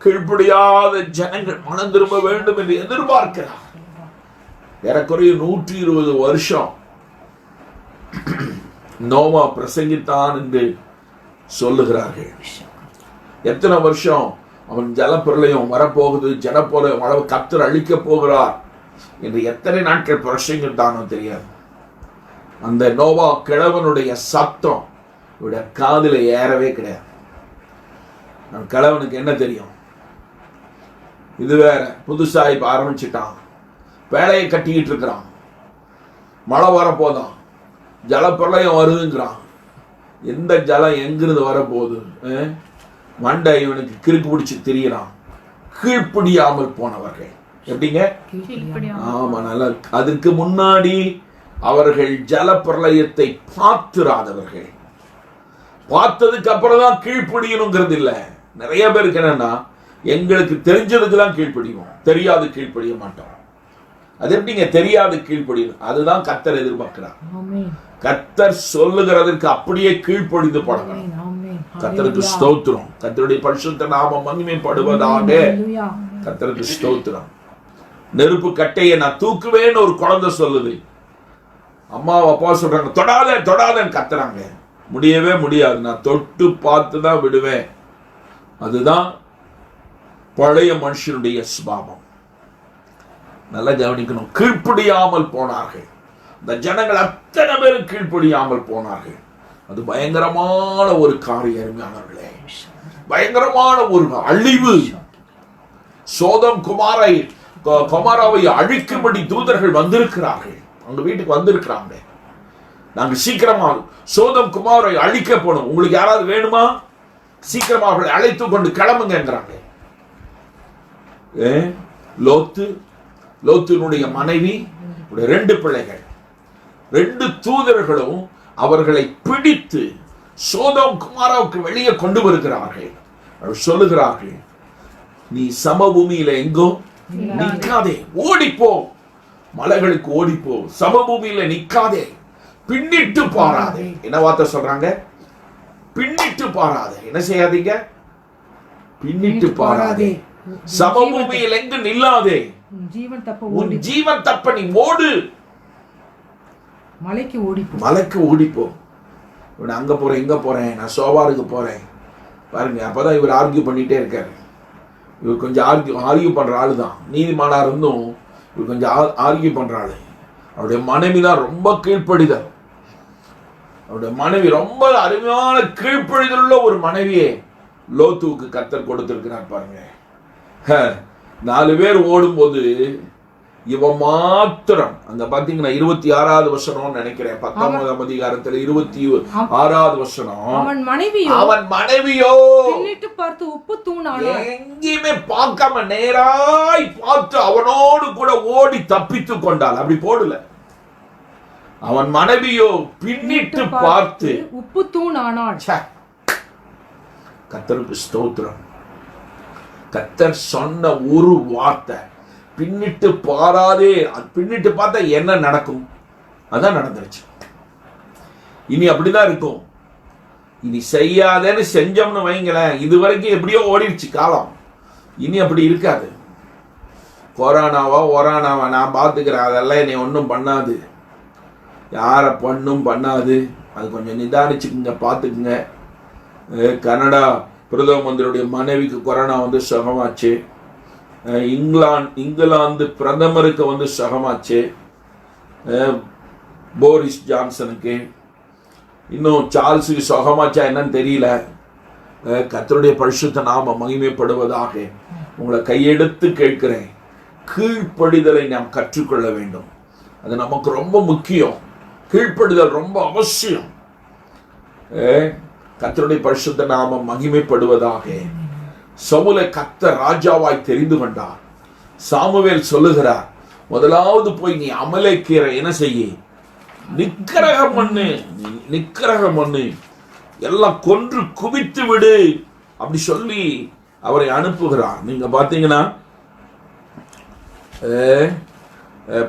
கீழ்ப்படியாத ஜனங்கள் மனம் திரும்ப வேண்டும் என்று எதிர்பார்க்கிறார். ஏறக்குறைய 120 வருஷம் நோவா பிரசங்கித்தான் என்று சொல்லுகிறார்கள். எத்தனை வருஷம் அவன் ஜலப்பிரளயம் வரப்போகுது, ஜலப்பிரளயம் அளவு கர்த்தர் அழிக்க போகிறார் என்று எத்தனை நாட்கள் பிரசங்கித்தானோ தெரியாது. அந்த நோவா கிழவனுடைய சத்தம் இவருடைய காதுல ஏறவே கிடையாது. அந்த கிழவனுக்கு என்ன தெரியும்? இது வேற, புதுசா இப்ப ஆரம்பிச்சுட்டான், வேலையை கட்டிக்கிட்டு இருக்கிறான், மழை வரப்போதான், ஜலப்பிரளயம் வருதுங்கிறான். எந்த ஜலம் எங்கிருந்து வரப்போகுது? மண்டை இவனுக்கு கிறுக்கு பிடிச்சு திரியறான். கீழ்ப்படியாமல் போனவர்கள் எப்படிங்க? ஆமா, நல்லா. அதுக்கு முன்னாடி அவர்கள் ஜலப்பிரளயத்தை பார்த்திராதவர்கள். பார்த்ததுக்கு அப்புறம் தான் கீழ்ப்படியணுங்கிறது இல்ல. நிறைய பேருக்கு என்னன்னா, எங்களுக்கு தெரிஞ்சதுக்கெல்லாம் கீழ்ப்படியும், தெரியாது கீழ்ப்படிய மாட்டோம். அது எப்படிங்க தெரியாது கீழ்ப்படியும்? அதுதான் கர்த்தர் எதிர்பார்க்கிறார். கர்த்தர் சொல்லுகிறதற்கு அப்படியே கீழ்ப்படிந்து பழகணும். கர்த்தருக்கு ஸ்தோத்திரம். கர்த்தருடைய பரிசுத்த நாமம் மகிமைப்படுவதாக. கர்த்தருக்கு ஸ்தோத்திரம். நெருப்பு கட்டையை நான் தூக்குவேன்னு ஒரு குழந்தை சொல்லுது. அம்மா அப்பா சொல்றாங்க, தொடாத தொடாதன்னு கத்துறாங்க. முடியவே முடியாது, நான் தொட்டு பார்த்து தான் விடுவேன். அதுதான் பழைய மனுஷனுடைய சுபாவம். நல்லா கவனிக்கணும். கீழ்ப்படியாமல் போனார்கள். இந்த ஜனங்கள் அத்தனை பேரும் கீழ்ப்படியாமல் போனார்கள். அது பயங்கரமான ஒரு காரியம் அருமையானவர்களே. பயங்கரமான ஒரு அழிவு. சோதம் குமாராவை அழிக்கும்படி தூதர்கள் வந்திருக்கிறார்கள். அவங்க வீட்டுக்கு வந்திருக்கிறாங்க. நாங்க சீக்கிரமா சோதம் குமாரை அழிக்க போனோம், உங்களுக்கு யாராவது வேணுமா, சீக்கிரமா அவர்களை அழைத்து கொண்டு கிளம்புங்கிறாங்க. லோத்தினுடைய மனைவி, 2 பிள்ளைகள், 2 தூதர்களும் அவர்களை பிடித்து சோதம் குமாராவுக்கு வெளியே கொண்டு வருகிறார்கள். சொல்லுகிறார்கள், நீ சமபூமியில எங்கோ நிற்காதே, ஓடிப்போ, மலைகளுக்கு ஓடிப்போ, சமபூமியில நிற்காதே, பின்னிட்டு பாராதே. என்ன வார்த்தை சொல்றாங்க? பின்னிட்டு பாராதே. என்ன செய்யாதீங்க? பின்னிட்டு பாராதே. சமபூமியில் எங்கு நில்லாதே, உன் ஜீவன் தப்ப நீ ஓடு, மலைக்கு ஓடிப்போ. அங்க போறேன், இங்க போறேன், நான் சோபாருக்கு போறேன் பாருங்க. அப்பதான் இவர் ஆர்கியூ பண்ணிட்டே இருக்காரு. இவர் கொஞ்சம் ஆர்கியூ பண்ற ஆளு தான், நீதிமானா இருந்தும் இவர் கொஞ்சம் ஆர்கியூ பண்ற ஆளு. அவருடைய மனைவி தான் ரொம்ப கீழ்ப்படிதல். அவருடைய மனைவி ரொம்ப அருமையான கீழ்ப்படிதல் உள்ள ஒரு மனைவியே லோத்துவுக்கு கர்த்தர் கொடுத்திருக்கிறார் பாருங்க. 4 பேர் ஓடும்போது இவன் மாத்திரம், அங்க பாத்தீங்கன்னா 26வது வசனம் நினைக்கிறேன், 19ஆம் அதிகாரத்துல 26வது வசனம், அவன் மனைவியோ
பின்னிட்டு பார்த்து உப்பு தூணானாள்.
எங்கேயுமே பார்க்காம நேராய் பார்த்து அவனோடு கூட ஓடி தப்பித்து கொண்டாள். அப்படி போடல, அவன் மனைவியோ பின்னிட்டு பார்த்து
உப்பு தூணானாள்.
கர்த்தருக்கு ஸ்தோத்திரம். கர்த்தர் சொன்ன ஒரு வார்த்தை, பின்னிட்டு பாராதே. பின்னிட்டு பார்த்தா என்ன நடக்கும்? அதான் நடந்துருச்சு. இனி அப்படிதான் இருக்கும். இனி செய்யாதேன்னு செஞ்சோம்னு வைங்களேன், இதுவரைக்கும் எப்படியோ ஓடிடுச்சு காலம், இனி அப்படி இருக்காது. கொரோனாவா நான் பார்த்துக்கிறேன், அதெல்லாம் என்னை ஒன்றும் பண்ணாது, யாரை பண்ணாது. அது கொஞ்சம் நிதானிச்சுக்குங்க, பார்த்துக்குங்க. கனடா பிரதம மந்திரியுடைய மனைவிக்கு கொரோனா வந்து சுகமாச்சு. இங்கிலாந்து பிரதமருக்கு சுகமாச்சு. போரிஸ் ஜான்சனுக்கு, இன்னும் சார்ல்ஸுக்கு சுகமாச்சா என்னன்னு தெரியல. கர்த்தருடைய பரிசுத்த நாம மகிமைப்படுவதாக. உங்களை கையெடுத்து கேட்கிறேன், கீழ்ப்படிதலை நாம் கற்றுக்கொள்ள வேண்டும். அது நமக்கு ரொம்ப முக்கியம். கீழ்ப்படிதல் ரொம்ப அவசியம். கர்த்தருடைய பரிசுத்த நாம மகிமைப்படுவதாக. சவுலை கர்த்தர் ராஜாவாய் தெரிந்து கொண்டார். சாமுவேல் சொல்லுகிறார், முதலாவது போய் நீ அமலேக்கியரை என்ன செய்ய, நிக்கிரகம் பண்ணு, எல்லாம் கொன்று குவித்து விடு அப்படி சொல்லி அவரை அனுப்புகிறார். நீங்க பாத்தீங்கன்னா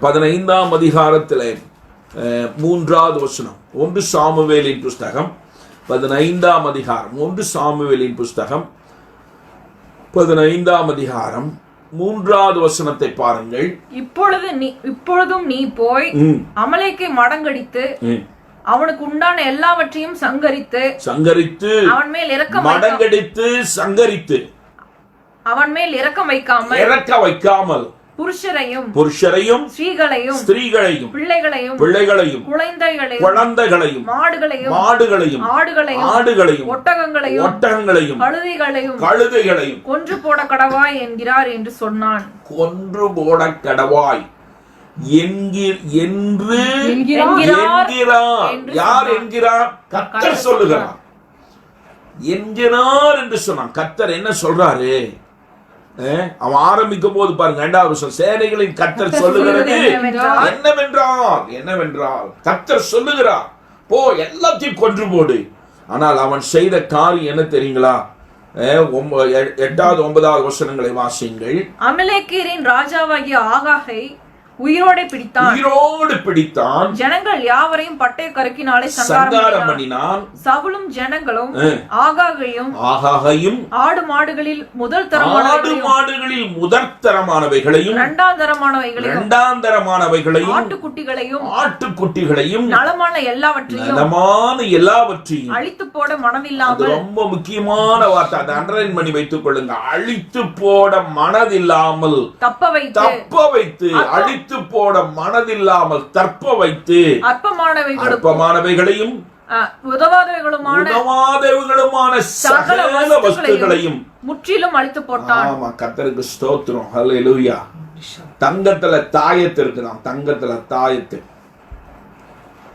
15ஆம் அதிகாரத்தில் 3வது வசனம், 1 சாமுவேலின் புஸ்தகம் 15ஆம் அதிகாரம், 1 சாமுவேலின் புஸ்தகம் 15ஆம் அதிகாரம் 3வது வசனத்தை பாருங்கள்.
இப்பொழுதும் நீ போய் அமலேக்கை மடங்கடித்து அவனுக்கு உண்டான எல்லாவற்றையும் சங்கரித்து அவன் மேல் இரக்கம் வைக்காமல் புருஷரையும் ஸ்திரீகளையும் பிள்ளைகளையும் குழந்தைகளையும் மாடுகளையும் ஆடுகளையும் ஒட்டகங்களையும் கழுதைகளையும் கொன்று போட கடவாய் என்கிறார் என்று சொன்னான்.
கொன்று போட கடவாய் என்று யார் என்கிறார்? கர்த்தர் சொல்லுகிறார். என்கிறார் என்று சொன்னான். கர்த்தர் என்ன சொல்றாரு? அவன் ஆரம்பிக்கும் போது பாருங்க, 2வது வருஷம், சேனைகளின் கர்த்தர் சொல்லுகிறது என்னவென்றால் கர்த்தர் சொல்லுகிறார், போ எல்லாத்தையும் கொன்று போடு. ஆனால் அவன் செய்த காரியம் என்ன தெரியுங்களா? 8வது 9வது வசனங்களை வாசியுங்கள்.
அமலேக்கியரின் ராஜாவாகிய ஆகாகை உயிரோடு பிடித்தான். ஜனங்கள் யாவரையும் பட்டய கருக்கினாலே சங்காரம் பண்ணினான். சவுலும் ஜனங்களும் ஆகாகையும் ஆடு மாடுகளில் முதல் தரமானவைகளையும் இரண்டாம் தரமானவைகளையும் ஆட்டுக்குட்டிகளையும் நலமான எல்லாவற்றையும் அழித்து போட மனதில்லாமல்,
ரொம்ப முக்கியமான வார்த்தை, அதை அண்டர்லைன் பண்ணி வைத்துக் கொள்ளுங்க. அழித்து போட மனதில்லாமல், தப்ப வைத்து அழித்து போட மனதில்லாமல், தற்ப வைத்து அற்பமானவைகளையும் உதவாதவைகளுமான சகல வஸ்துகளையும்
முற்றிலும் அழித்து போட்டான்.
ஆமா, கர்த்தருக்கு ஸ்தோத்திரம். ஹல்லேலூயா. தங்கத்துல தாயத்து இருக்குதான், தங்கத்துல தாயத்து.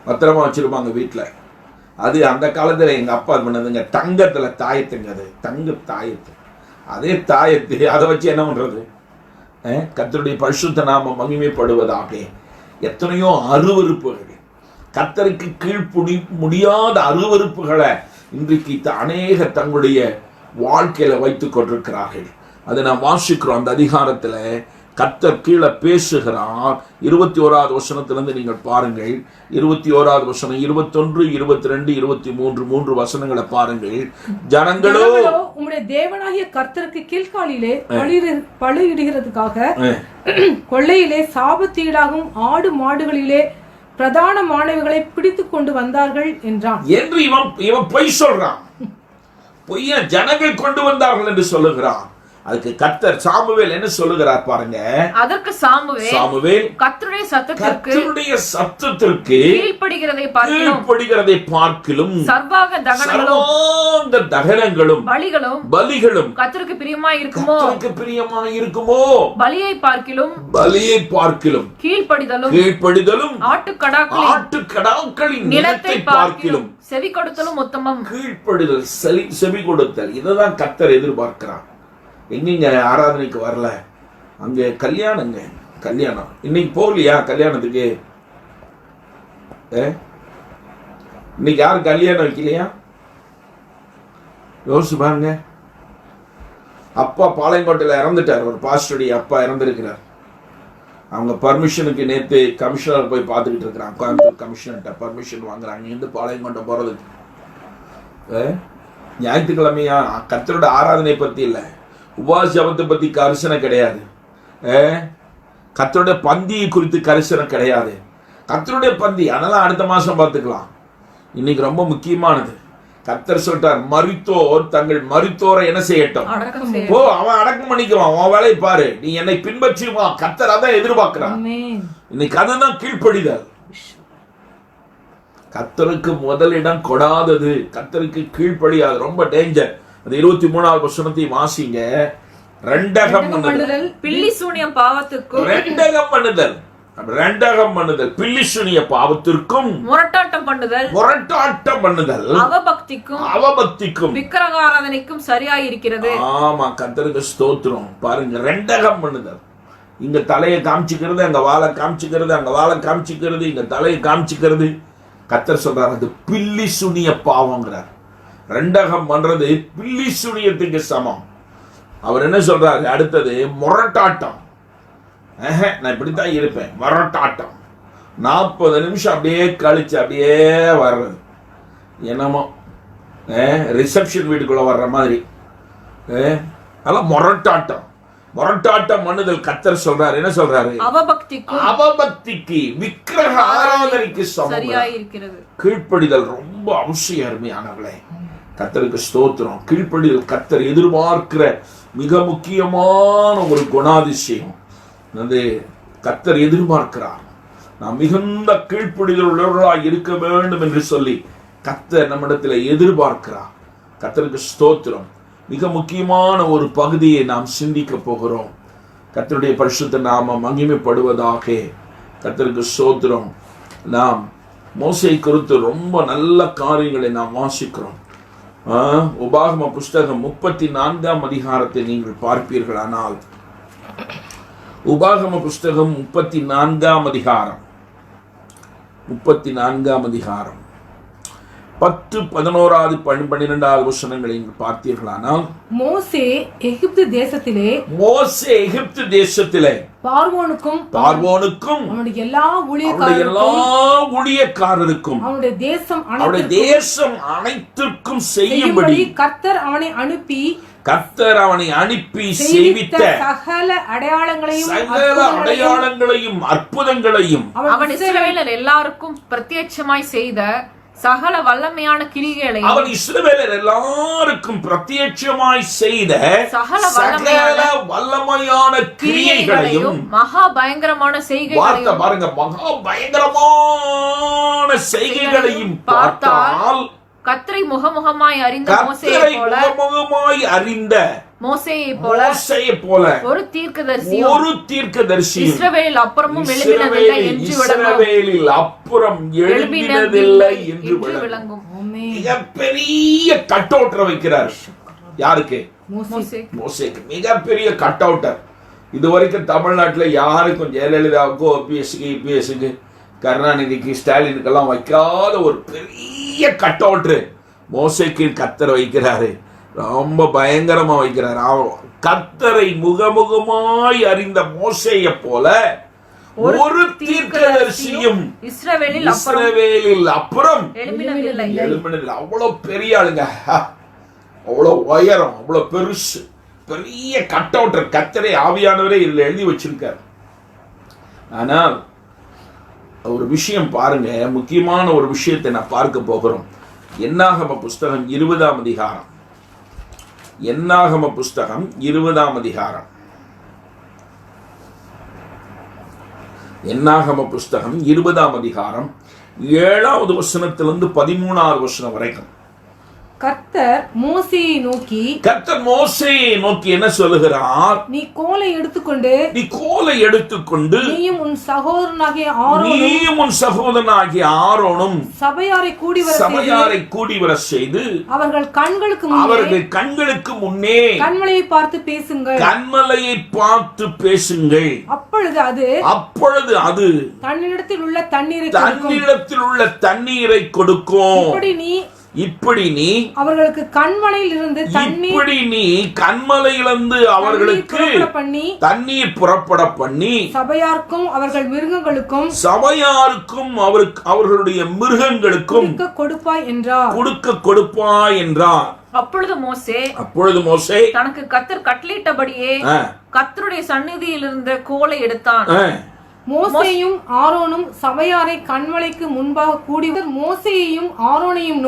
பத்திரமா வச்சிருப்பாங்க வீட்டில். அது அந்த காலத்தில் எங்கள் அப்பா பண்ணதுங்க, தங்கத்தில் தாயத்துங்க, அது தங்க தாயத்து. அதே தாயத்து அதை வச்சு என்ன பண்ணுறது? கர்த்தருடைய பரிசுத்த நாமம் மகிமைப்படுவதாக. எத்தனையோ அருவருப்புகள், கர்த்தருக்கு கீழ்ப்புடி முடியாத அருவருப்புகளை இன்றைக்கு அநேக தங்களுடைய வாழ்க்கையில வைத்துக் கொண்டிருக்கிறார்கள். அதை நாம் வாசிக்கிறோம். அந்த அதிகாரத்தில் கர்த்தர் கீழே பேசுகிறார். 21வது வசனத்திலிருந்து நீங்கள் பாருங்கள். 21வது வசனம், 21, 22, 23 3 வசனங்களை பாருங்கள். ஜனங்களோ
உம்முடைய தேவனாகிய கர்த்தருக்கு கீழ்காலிலே பலியிடுகிறதுக்காக கொள்ளையிலே சாபத்தீடாகும் ஆடு மாடுகளிலே பிரதானமானவைகளை பிடித்து கொண்டு வந்தார்கள் என்றான்.
என்று இவன் பொய் சொல்றான். பொய்ய ஜனங்கள் கொண்டு வந்தார்கள் என்று சொல்லுகிறான். அதுக்கு கர்த்தர் சாமுவேல் என்ன சொல்லுகிறார் பாருங்க.
அதற்கு சாமுவேல் கர்த்தருடைய சத்தத்திற்கு கீழ்ப்படிகிறதை பார்க்கிலும் சர்வாங்க தகனங்களும் பலிகளும் கர்த்தருக்கு பிரியமாய் இருக்குமோ பலியை பார்க்கிலும் கீழ்ப்படிதலும் ஆட்டுக்கடாக்களின் நிலத்தை பார்க்கிலும் செவி கொடுத்தலும் உத்தமம். கீழ்ப்படிதல், செவி கொடுத்தல், இதுதான் கர்த்தர் எதிர்பார்க்கிறார். எங்கீங்க ஆராதனைக்கு வரல? அங்கே கல்யாணம். இன்னைக்கு போகலையா கல்யாணத்துக்கு? இன்னைக்கு யாரும் கல்யாணம் வைக்கலையா? யோசிச்சு பாருங்க. அப்பா பாளையங்கோட்டையில் இறந்துட்டார். ஒரு பாஸ்டருடைய அப்பா இறந்துருக்கிறார். அவங்க பர்மிஷனுக்கு நேற்று கமிஷனர் போய் பார்த்துக்கிட்டு இருக்கிறாங்க. கோயம்புத்தூர் கமிஷனர்கிட்ட பர்மிஷன் வாங்குறாங்க இருந்து பாளையங்கோட்டை போகிறதுக்கு. ஞாயிற்றுக்கிழமையா? கர்த்தரோட ஆராதனை பற்றி இல்லை, உபவாச ஜபத்தை பற்றி கரிசனை கிடையாது. கர்த்தருடைய பந்தியை குறித்து கரிசனை கிடையாது. கர்த்தருடைய பந்தி அதெல்லாம் அடுத்த மாதம் பார்த்துக்கலாம். இன்னைக்கு ரொம்ப முக்கியமானது. கர்த்தர் சொல்றார், மரித்தோர் தங்கள் மரித்தோரை என்ன செய்யட்டும்? ஓ, அவன் அடக்கம் பண்ணிக்குவான். அவன் வேலையை பாரு, நீ என்னை பின்பற்றுவா. கர்த்தர் அதான் எதிர்பார்க்கிறான். இன்னைக்கு அதுதான் கீழ்ப்படிதல். கர்த்தருக்கு முதலிடம் கொடாதது, கர்த்தருக்கு கீழ்ப்படியாது, ரொம்ப டேஞ்சர். அது 23வது வசனத்தை வாசிங்க. ரெண்டகம் பண்ணுதல், பில்லி சூனியம் பாவத்திற்கும், ரெண்டகம் பண்ணுதல், பில்லி சூனிய பாவத்திற்கும், முரட்டாட்டம் பண்ணுதல், அவபக்திக்கும் விக்கிரகாராதனைக்கும் சரியாயிருக்கிறது. ஆமா, கர்த்தருக்கு ஸ்தோத்திரம். பாருங்க, ரெண்டகம் பண்ணுதல். இங்க தலையை காமிச்சுக்கிறது, அங்க வாழை காமிச்சுக்கிறது, அங்க வாழை காமிச்சுக்கிறது, இங்க தலையை காமிச்சுக்கிறது. கர்த்தர் சொல்றார், அது பில்லி சூனிய பாவங்கிறார். ரெண்டகம் பண்றது பில்லி சூனியத்துக்கு சமம். அவர் என்ன சொல்றாரு அடுத்தது? முரட்டாட்டம். நான் இப்படித்தான் இருப்பேன், முரட்டாட்டம். 40 நிமிஷம் அப்படியே கழிச்சு அப்படியே வர்றது, என்னமோ ரிசப்ஷன் வீட்டுக்குள்ள வர்ற மாதிரி. அதெல்லாம் முரட்டாட்டம் பண்ணுதல். கர்த்தர் சொல்றாரு, என்ன சொல்றாரு? அவபக்திக்கு விக்கிரக ஆராதனைக்கு சமம். கீழ்ப்படிதல் ரொம்ப அவசியம். அருமையானவர்களே, கர்த்தருக்கு ஸ்தோத்திரம். கீழ்ப்படிதல் கர்த்தர் எதிர்பார்க்கிற மிக முக்கியமான ஒரு குணாதிசயம். அது கர்த்தர் எதிர்பார்க்கிறார். நாம் மிகுந்த கீழ்ப்படிதல் உள்ளவர்களாய் இருக்க வேண்டும் என்று சொல்லி கர்த்தர் நம்மிடத்தில் எதிர்பார்க்கிறார். கர்த்தருக்கு ஸ்தோத்திரம். மிக முக்கியமான ஒரு பகுதியை நாம் சிந்திக்க போகிறோம். கர்த்தருடைய பரிசுத்த நாமம் மகிமைப்படுவதாக. கர்த்தருக்கு ஸ்தோத்திரம். நாம் மோசே குறித்து ரொம்ப நல்ல காரியங்களை நாம் வாசிக்கிறோம். உபாகம புஸ்தகம் 34ஆம் அதிகாரத்தை நீங்கள் பார்ப்பீர்களானால், உபாகம புஸ்தகம் 34ஆம் அதிகாரம் 10, 11, 12 வசனங்களை பார்த்தீர்களானால், மோசே எகிப்து தேசத்திலே பார்வோனுக்கும் அவனுடைய எல்லா ஊழியக்காரருக்கும் அவனுடைய தேசம் அனைத்திற்கும் செய்யும்படி கர்த்தர் அவனை அனுப்பி செய்வித்த சகல அடையாளங்களையும் அற்புதங்களை அவன் இஸ்ரவேலர் எல்லாருக்கும் பிரத்யட்சமாய் செய்த சகல வல்லமையான கிரியைகளையும், அவன் இஸ்ரவேலர் எல்லாருக்கும் பிரத்யட்சமாய் செய்த சகல வல்லமையான கிரியைகளையும் மகா பயங்கரமான செய்கைகளையும், பாருங்க, மகா பயங்கரமான செய்கைகளையும் பார்த்தால், கர்த்தரை முகமுகமாய் அறிந்த
மோசேயைப் போல ஒரு தீர்க்கதரிசியும் இஸ்ரவேலில் அப்புறமும்
இஸ்ரவேலில் அப்புறம் எழும்பினதில்லை என்று விளங்கும். மிகப்பெரிய கட் அவுட்டர் வைக்கிறார். யாருக்கு? மோசேக்கு மிகப்பெரிய கட் அவுட்டர். இதுவரைக்கும் தமிழ்நாட்டில் யாருக்கும் ஜெயலலிதாவுக்கோ பிஎஸ்சிக்கு கருணாநிதிக்கு ஸ்டாலினுக்கெல்லாம் வைக்காத ஒரு பெரிய கட் அவுட்டர் மோசேக்கு கர்த்தர் வைக்கிறாரு. ரொம்ப பயங்கரமா வைக்கிறார். கர்த்தரை முகமுகமாய் அறிந்த மோசேயை போல ஒரு தீர்க்கதரிசியும் இஸ்ரவேலில் அப்புறம் எழும்பினதில்லை. அவ்வளவு பெரிய ஆளுங்க, அவ்வளவு உயரம், அவ்வளவு பெருசு, பெரிய கட் அவுட்டர். கர்த்தரை ஆவியானவரே இதுல எழுதி வச்சிருக்கார். ஆனால் ஒரு விஷயம் பாருங்க, முக்கியமான ஒரு விஷயத்தை நான் பார்க்க போகிறோம். என்னாகம புஸ்தகம் 20ஆம் அதிகாரம். என்னாகம புஸ்தகம் 20ஆம் அதிகாரம். என்னாகம புஸ்தகம் 20ஆம் அதிகாரம் 7வது வசனத்திலிருந்து 13வது வசனம் வரைக்கும்.
கர்த்தர் மோசேயை நோக்கி என்ன சொல்லுகிறார்? நீ கோலை எடுத்துக்கொண்டு நீயும் உன் சகோதரனாகிய ஆரோனும் சபையாரை கூடி வர செய்து அவர்கள் கண்களுக்கு முன்னே கன்மலையை பார்த்து பேசுங்கள். அப்பொழுது அது தன்னிடத்தில் உள்ள தண்ணீரை கொடுக்கும். இப்படி நீ அவர்களுக்கு கன்மலையிலிருந்து அவர்களுக்கு தண்ணீர் புறப்பட பண்ணி சபையாருக்கும் அவர்களுடைய மிருகங்களுக்கும் கொடுக்க கொடுப்பாய் என்றார்.
அப்பொழுது மோசே தனக்கு கர்த்தர் கட்டளையிட்டபடியே கர்த்தருடைய சந்நிதியில் இருந்த கோலை எடுத்தான்.
மோசேயும் ஆரோனும் சபையாரை கன்மலைக்கு முன்பாக கூடிவர். மோசேயையும் ஆரோனையும்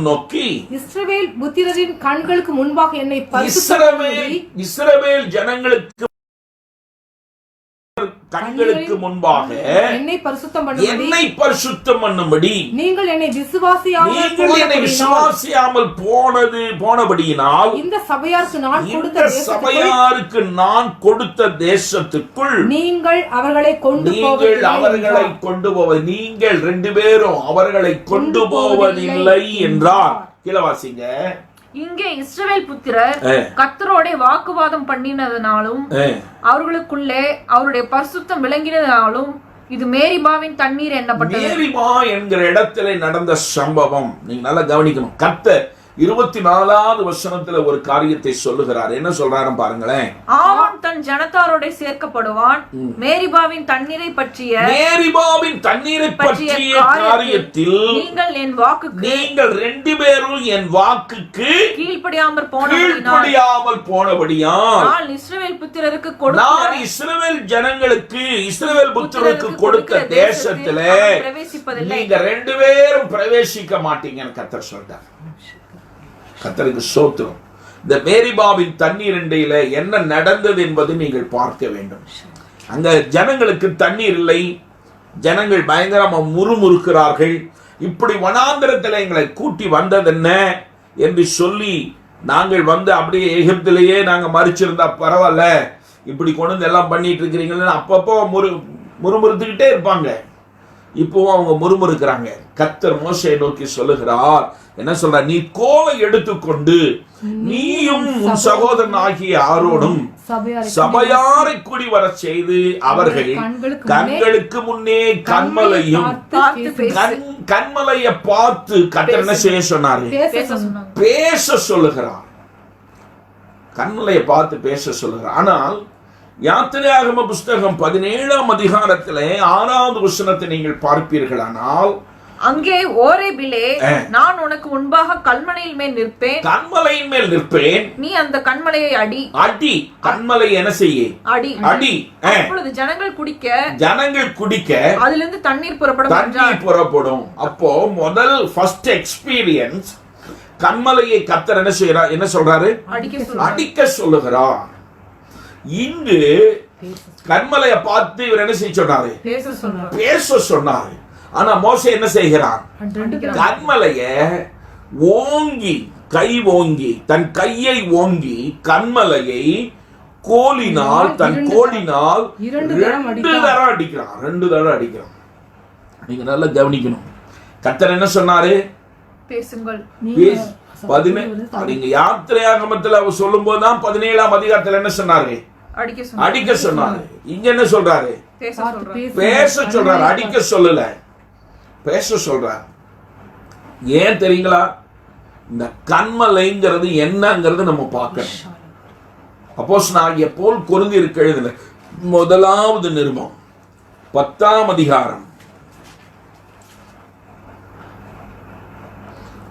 நோக்கி இஸ்ரவேல் புத்திரரின் கண்களுக்கு முன்பாக என்னை
இஸ்ரவேல் ஜனங்களுக்கு கண்களுக்கு முன்பாக என்னை பரிசுத்தம் பண்ணும்படி நீங்கள் என்னை விசுவாசியாமல் போனபடியினால் இந்த சபையாருக்கு நான் கொடுத்த தேசத்துக்குள் நீங்கள் அவர்களை கொண்டு போவது நீங்கள் 2 பேரும் அவர்களை கொண்டு போவதில்லை என்றார். கீழவாசிங்க.
இங்கே இஸ்ரவேல் புத்திரர் கர்த்தரோட வாக்குவாதம் பண்ணினதனாலும் அவர்களுக்குள்ளே அவருடைய பரிசுத்தம் விளங்கினதனாலும் இது மேரிபாவின் தண்ணீர் என்னப்பட்டது.
மேரிபா என்கிற இடத்துல நடந்த சம்பவம் நீங்க நல்லா கவனிக்கணும். கர்த்தர் 24வது வசனத்துல ஒரு காரியத்தை சொல்லுகிறார். என்ன சொல்றாரு பாருங்களேன்.
ஆரோன் தன் ஜனத்தாரோட சேர்க்கப்படுவான். மேரிபாவின் தண்ணீரை பற்றிய
காரியத்தில் நீங்கள் 2 பேரும் என் வாக்குக்கு
கீழ்ப்படியாமல்
போனபடியால்
நான் இஸ்ரவேல் புத்திரருக்கு
இஸ்ரவேல் ஜனங்களுக்கு இஸ்ரவேல் புத்திரருக்கு கொடுத்த தேசத்திலே நீங்க 2 பேரும் பிரவேசிக்க மாட்டீங்கன்னு கர்த்தர் சொல்றார். கர்த்தருக்கு ஸ்தோத்திரம். இந்த மேரிபாவின் தண்ணீர் இண்டையில என்ன நடந்தது என்பது நீங்கள் பார்க்க வேண்டும். அங்க ஜனங்களுக்கு தண்ணீர் இல்லை. ஜனங்கள் பயங்கரமா முறுமுறுக்கிறார்கள். இப்படி வனாந்திரத்தில் எங்களை கூட்டி வந்தது என்ன என்று சொல்லி நாங்கள் அப்படியே எகிப்திலேயே நாங்க மறிச்சிருந்தா பரவாயில்ல, இப்படி கொண்டு எல்லாம் பண்ணிட்டு இருக்கிறீங்கன்னு அப்பப்போ முறுமுறுத்துக்கிட்டே இருப்பாங்க. இப்பவும் அவங்க முறுமுறுக்கிறாங்க. கர்த்தர் மோசேயை நோக்கி சொல்லுகிறார். என்ன சொல்ற? நீ கோலை எடுத்துக்கொண்டு நீயும் உன் சகோதரன் ஆகிய ஆரோனும் சபையாரை கூடி வர செய்து அவர்கள் கண்களுக்கு முன்னே கன்மலையை பார்த்து கர்த்தர் என்ன செய்ய சொன்னாரு? பேச சொல்லுகிறார். கன்மலையை பார்த்து பேச சொல்லுகிறார். ஆனால் யாத்திரையாகம புஸ்தகம் 17ஆம் அதிகாரத்திலே 6வது வசனத்தை நீங்கள் பார்ப்பீர்களானால்
அங்கே ஓரேபிலே நான் உனக்கு முன்பாக கன்மலையின் மேல் நிற்பேன். நீ அந்த கன்மலையை அடி. கன்மலை என்ன செய்ய? அடி. அப்பொழுது ஜனங்கள் குடிக்க அதிலிருந்து தண்ணீர்
புறப்படும். அப்போ முதல் ஃபர்ஸ்ட் எக்ஸ்பீரியன்ஸ் கன்மலையை கர்த்தர் என்ன சொல்றாரு? அடிக்க சொல்லுகிறார். இங்கு கன்மலையை பார்த்து இவர் என்ன செய்ய சொன்னாரு? பேச சொன்னாரு. ஆனா மோசே என்ன செய்கிறான்? கன்மலைய ஓங்கி தன் கையை ஓங்கி கன்மலையை கோலினால் தன் கோலினால் 2 தடவை அடிக்கிறான். 2 தடவை அடிக்கிறான். நீங்க நல்லா கவனிக்கணும். கர்த்தர் என்ன சொன்னாரு?
பேசுங்கள்.
நீங்க யாத்திரையாகமத்தில் அவர் சொல்லும் போதுதான் 17ஆம் அதிகாரத்தில் என்ன சொன்னாரு? அடிக்க சொன்னாரு. இங்க என்ன சொல்றாரு? பேச சொல்றாரு. அடிக்க சொல்லல, பேச சொல்றாரு. ஏன் தெரியுங்களா? இந்த கன்மலைங்கிறது என்னங்கிறது நம்ம பார்க்கணும். அப்போஸ்தலனாகிய பவுல் கொரிந்தியருக்கு எழுதின 1வது நிருபம் 10ஆம் அதிகாரம்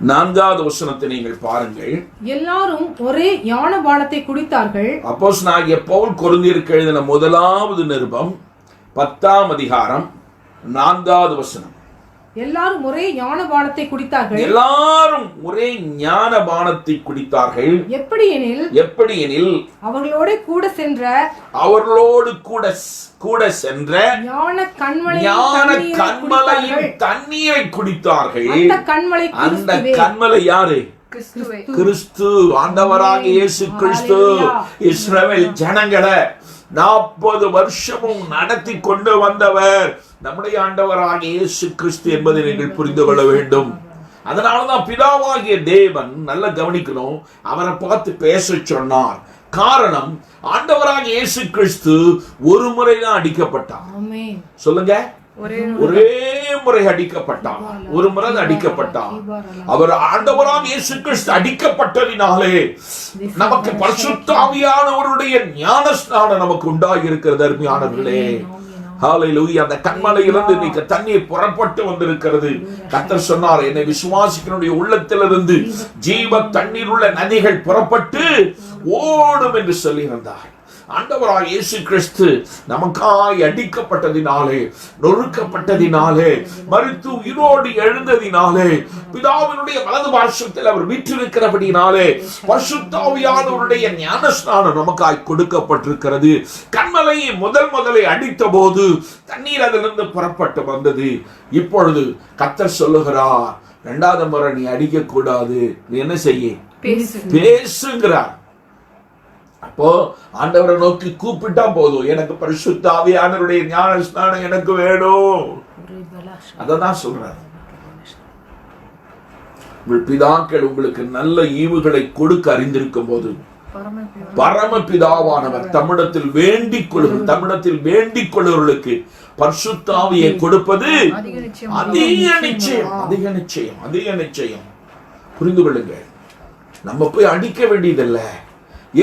4வது வசனத்தை நீங்கள் பாருங்கள்.
எல்லாரும் ஒரே ஞானபானத்தை குடித்தார்கள்.
அப்போஸ்தலனாகிய பவுல் கொரிந்தியருக்கு எழுதின 1வது நிருபம் 10ஆம் அதிகாரம் 4வது வசனம்.
எல்லாரும் ஒரே ஞானபானத்தை குடித்தார்கள்.
எல்லாரும் ஒரே ஞானபானத்தை குடித்தார்கள். எப்படியெனில்
அவர்களோடு கூட சென்ற
ஞான கன்மலையின் தண்ணீரை குடித்தார்கள். அந்த கன்மலை யாரு? கிறிஸ்து. ஆண்டவராக இயேசு கிறிஸ்து இஸ்ரவேல் ஜனங்களை 40 வருஷமும் நடத்தி கொண்டு வந்தவர் நம்முடைய ஆண்டவராக இயேசு கிறிஸ்து என்பதை நீங்கள் புரிந்து கொள்ள வேண்டும். அதனாலதான் பிதாவாகிய தேவன் நல்ல கவனிக்கணும், அவரை பார்த்து பேச சொன்னார். காரணம், ஆண்டவராக இயேசு கிறிஸ்து ஒரு முறைதான் அடிக்கப்பட்டார். சொல்லுங்க, ஒரே முறை அடிக்கப்பட்டார். ஒரு முறை அடிக்கப்பட்டார். அவர் ஆண்டவராக இயேசு கிறிஸ்து அடிக்கப்பட்டதினாலே நமக்கு பரிசுத்த ஆவியானவருடைய ஞானஸ்நானம் நமக்கு உண்டாகி இருக்கிறது. அருமையானவர்களே, ஹல்லேலூயா. அந்த கன்மலையிலிருந்து இன்னைக்கு தண்ணீர் புறப்பட்டு வந்திருக்கிறது. கர்த்தர் சொன்னார், என்னை விசுவாசிக்கிறவனுடைய உள்ளத்திலிருந்து ஜீவ தண்ணீர் உள்ள நதிகள் புறப்பட்டு ஓடும் என்று சொல்லியிருந்தார். ஆண்டவராக இயேசு கிறிஸ்து நமக்காய் அடிக்கப்பட்டதினாலே, நொறுக்கப்பட்டதினாலே, மரித்து உயிரோடு எழுந்ததினாலே, பிதாவினுடைய வலது பார்சத்தில் அவர் வீற்றிருக்கிறபடினாலே பரிசுத்த ஆவியானவருடைய ஞானஸ்நானம் நமக்காய் கொடுக்கப்பட்டிருக்கிறது. கன்மலையை முதலை அடித்த போது தண்ணீர் அதிலிருந்து புறப்பட்டு வந்தது. இப்பொழுது கர்த்தர் சொல்லுகிறார், 2வது முறை நீ அடிக்க கூடாது, நீ என்ன செய்ய? பேசுங்கிறார். அப்போ ஆண்டவரை நோக்கி கூப்பிட்டா போதும், எனக்கு பரிசுத்த ஆவியானவருடைய ஞானஸ்நானம் எனக்கு வேணும். அததான் சொல்றார். பிதாக்கள் உங்களுக்கு நல்ல ஈவுகளை கொடுக்க அறிந்திருக்கும் போது பரமபிதாவானவர் தம்மிடத்தில் வேண்டிக் கொள்ளுவர்களுக்கு பரிசுத்த ஆவியை கொடுப்பது அதிக நிச்சயம். புரிந்து கொள்ளுங்க. நம்ம போய் அடிக்க வேண்டியதில்லை.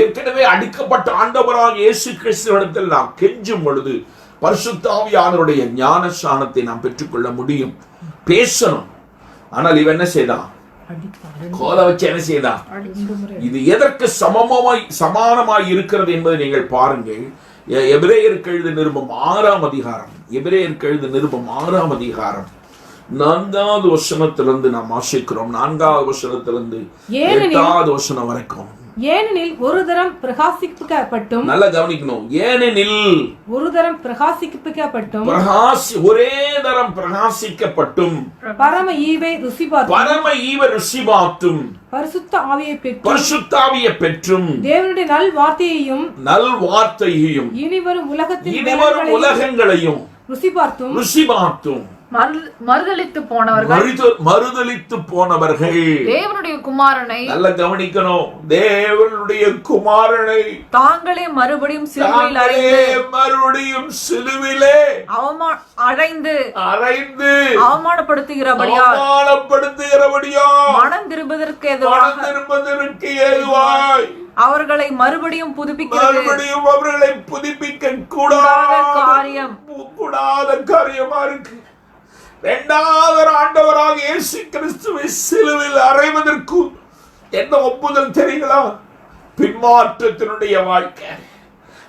ஏற்கனவே அடிக்கப்பட்ட ஆண்டவராக இயேசு கிறிஸ்துவிடத்தில் நாம் கெஞ்சும் பொழுது பரிசுத்த ஆவியானவருடைய ஞானஸ்நானத்தை நாம் பெற்றுக்கொள்ள முடியும். பேசணும். ஆனால் இவன் என்ன செய்தான்? கோலை வச்சு என்ன செய்தான்? இது எதற்கு சமானமாய் இருக்கிறது என்பதை நீங்கள் பாருங்கள். எபிரேயருக்கு எழுதின நிருபம் 6ஆம் அதிகாரம், 6ஆம் அதிகாரம் 4வது வசனத்திலிருந்து நாம் வாசிக்கிறோம். 4வது வசனத்திலிருந்து 8வது வசனம் வரைக்கும்.
ஏனெனில் ஒரு தரம் பிரகாசிக்கப்பட்டும்,
நல்லா கவனிக்கணும், ஏனெனில்
ஒரு தரம் பிரகாசிக்கப்பட்டும்,
ஒரே தரம் பிரகாசிக்கப்பட்டும்,
பரம ஈவை ருசிபார்த்தும், பரிசுத்த ஆவியை பெற்றும், தேவனுடைய நல்வார்த்தையையும் இனிவரும்
உலகங்களையும் ருசிபார்த்தும்
மறுதலித்து
போனவர்கள்
தேவனுடைய குமாரனை,
நல்ல கவனிக்கணும், தேவனுடைய குமாரனை
தாங்களே மறுபடியும்
சிலுவிலே
அறைந்து
அவமானப்படுத்துகிறபடியால்
மனம் திரும்புவதற்கு ஏதுவாய் அவர்களை மறுபடியும் புதுப்பிக்க
கூடாத காரியமா இருக்கு. 2வது ஆண்டவராக இயேசு கிறிஸ்துவை சிலுவையில் அறைவதற்கு என்ன ஒப்புதல் தெரியுங்களா? பின்மாற்றத்தினுடைய வாழ்க்கை.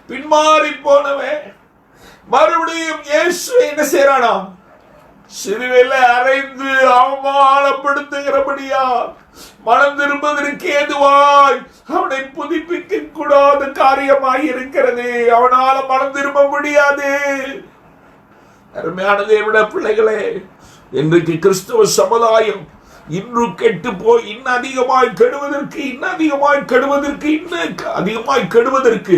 பின்மாறி போனவன் மறுபடியும் இயேசுவை என்ன செய்யறானா? சிலுவையில் அறைந்து அவமானப்படுத்துகிறபடியா மனம் திரும்புவதற்கு ஏதுவாய் அவனை புதுப்பிக்க கூடாத காரியமாய் இருக்கிறது. அவனால மனம் திரும்ப முடியாது. அருமையான தேவனுடைய பிள்ளைகளே, இன்றைக்கு கிறிஸ்துவ சமுதாயம் இன்னும் கெட்டு போய் இன்னும் அதிகமாய் கெடுவதற்கு, இன்னும் அதிகமாய் கெடுவதற்கு, இன்னும் அதிகமாய் கெடுவதற்கு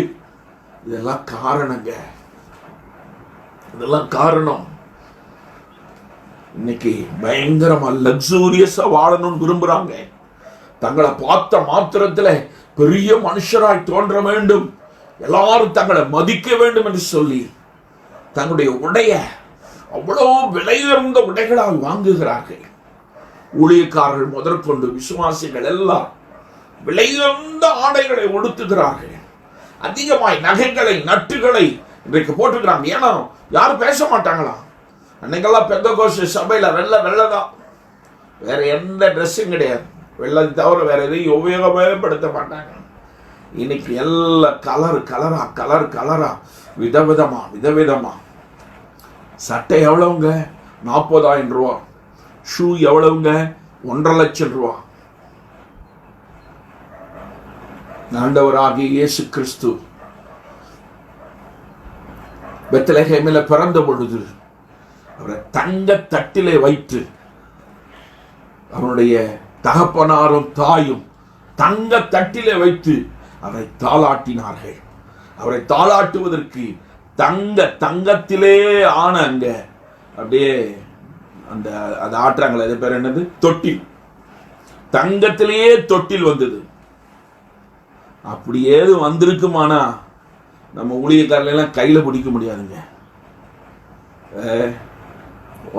இதெல்லாம் காரணங்க. இதெல்லாம் காரணம். இன்னைக்கு பயங்கரமா லக்ஸூரியஸா வாழணும்னு விரும்புறாங்க. தங்களை பார்த்த மாத்திரத்துல பெரிய மனுஷராய் தோன்ற வேண்டும், எல்லாரும் தங்களை மதிக்க வேண்டும் என்று சொல்லி தங்களுடைய உடைய அவ்வளவு விலையுயர்ந்த உடைகளால் வாங்குகிறார்கள். ஊழியக்காரர்கள் முதற்கொண்டு விசுவாசிகள் எல்லாம் விலையுயர்ந்த ஆடைகளை உடுத்துகிறார்கள். அதிகமாய் நகைகளை நட்டுகளை இன்றைக்கு போட்டுக்கிறாங்க. ஏன்னா யாரும் பேச மாட்டாங்களா? அன்னைக்கெல்லாம் பெந்தகோஸ்து சபையில வெள்ளதான், வேற எந்த ட்ரெஸ்ஸும் கிடையாது. வெள்ளை தவிர வேற எதையும் உபயோகப்படுத்த மாட்டாங்க. இன்னைக்கு எல்லாம் கலரா விதவிதமா. சட்டை எவ்வளவுங்க? 40,000 ரூபா. ஷூ எவ்வளவுங்க? 1.5 லட்சம் ரூபா. ஆண்டவராகிய இயேசு கிறிஸ்து பெத்லகேமில் பிறந்த பொழுது அவரை தங்க தட்டிலே வைத்து அவனுடைய தகப்பனாரும் தாயும் தங்க தட்டிலே வைத்து அவரை தாளாட்டினார்கள். அவரை தாளாட்டுவதற்கு தங்கத்திலே ஆன அங்க அப்படியே அந்த அது ஆட்டுறாங்களே, அது பேர் என்னது? தொட்டில். தங்கத்திலேயே தொட்டில் வந்தது. அப்படியே வந்திருக்குமானா நம்ம ஊழியக்காரலாம் கையில பிடிக்க முடியாதுங்க.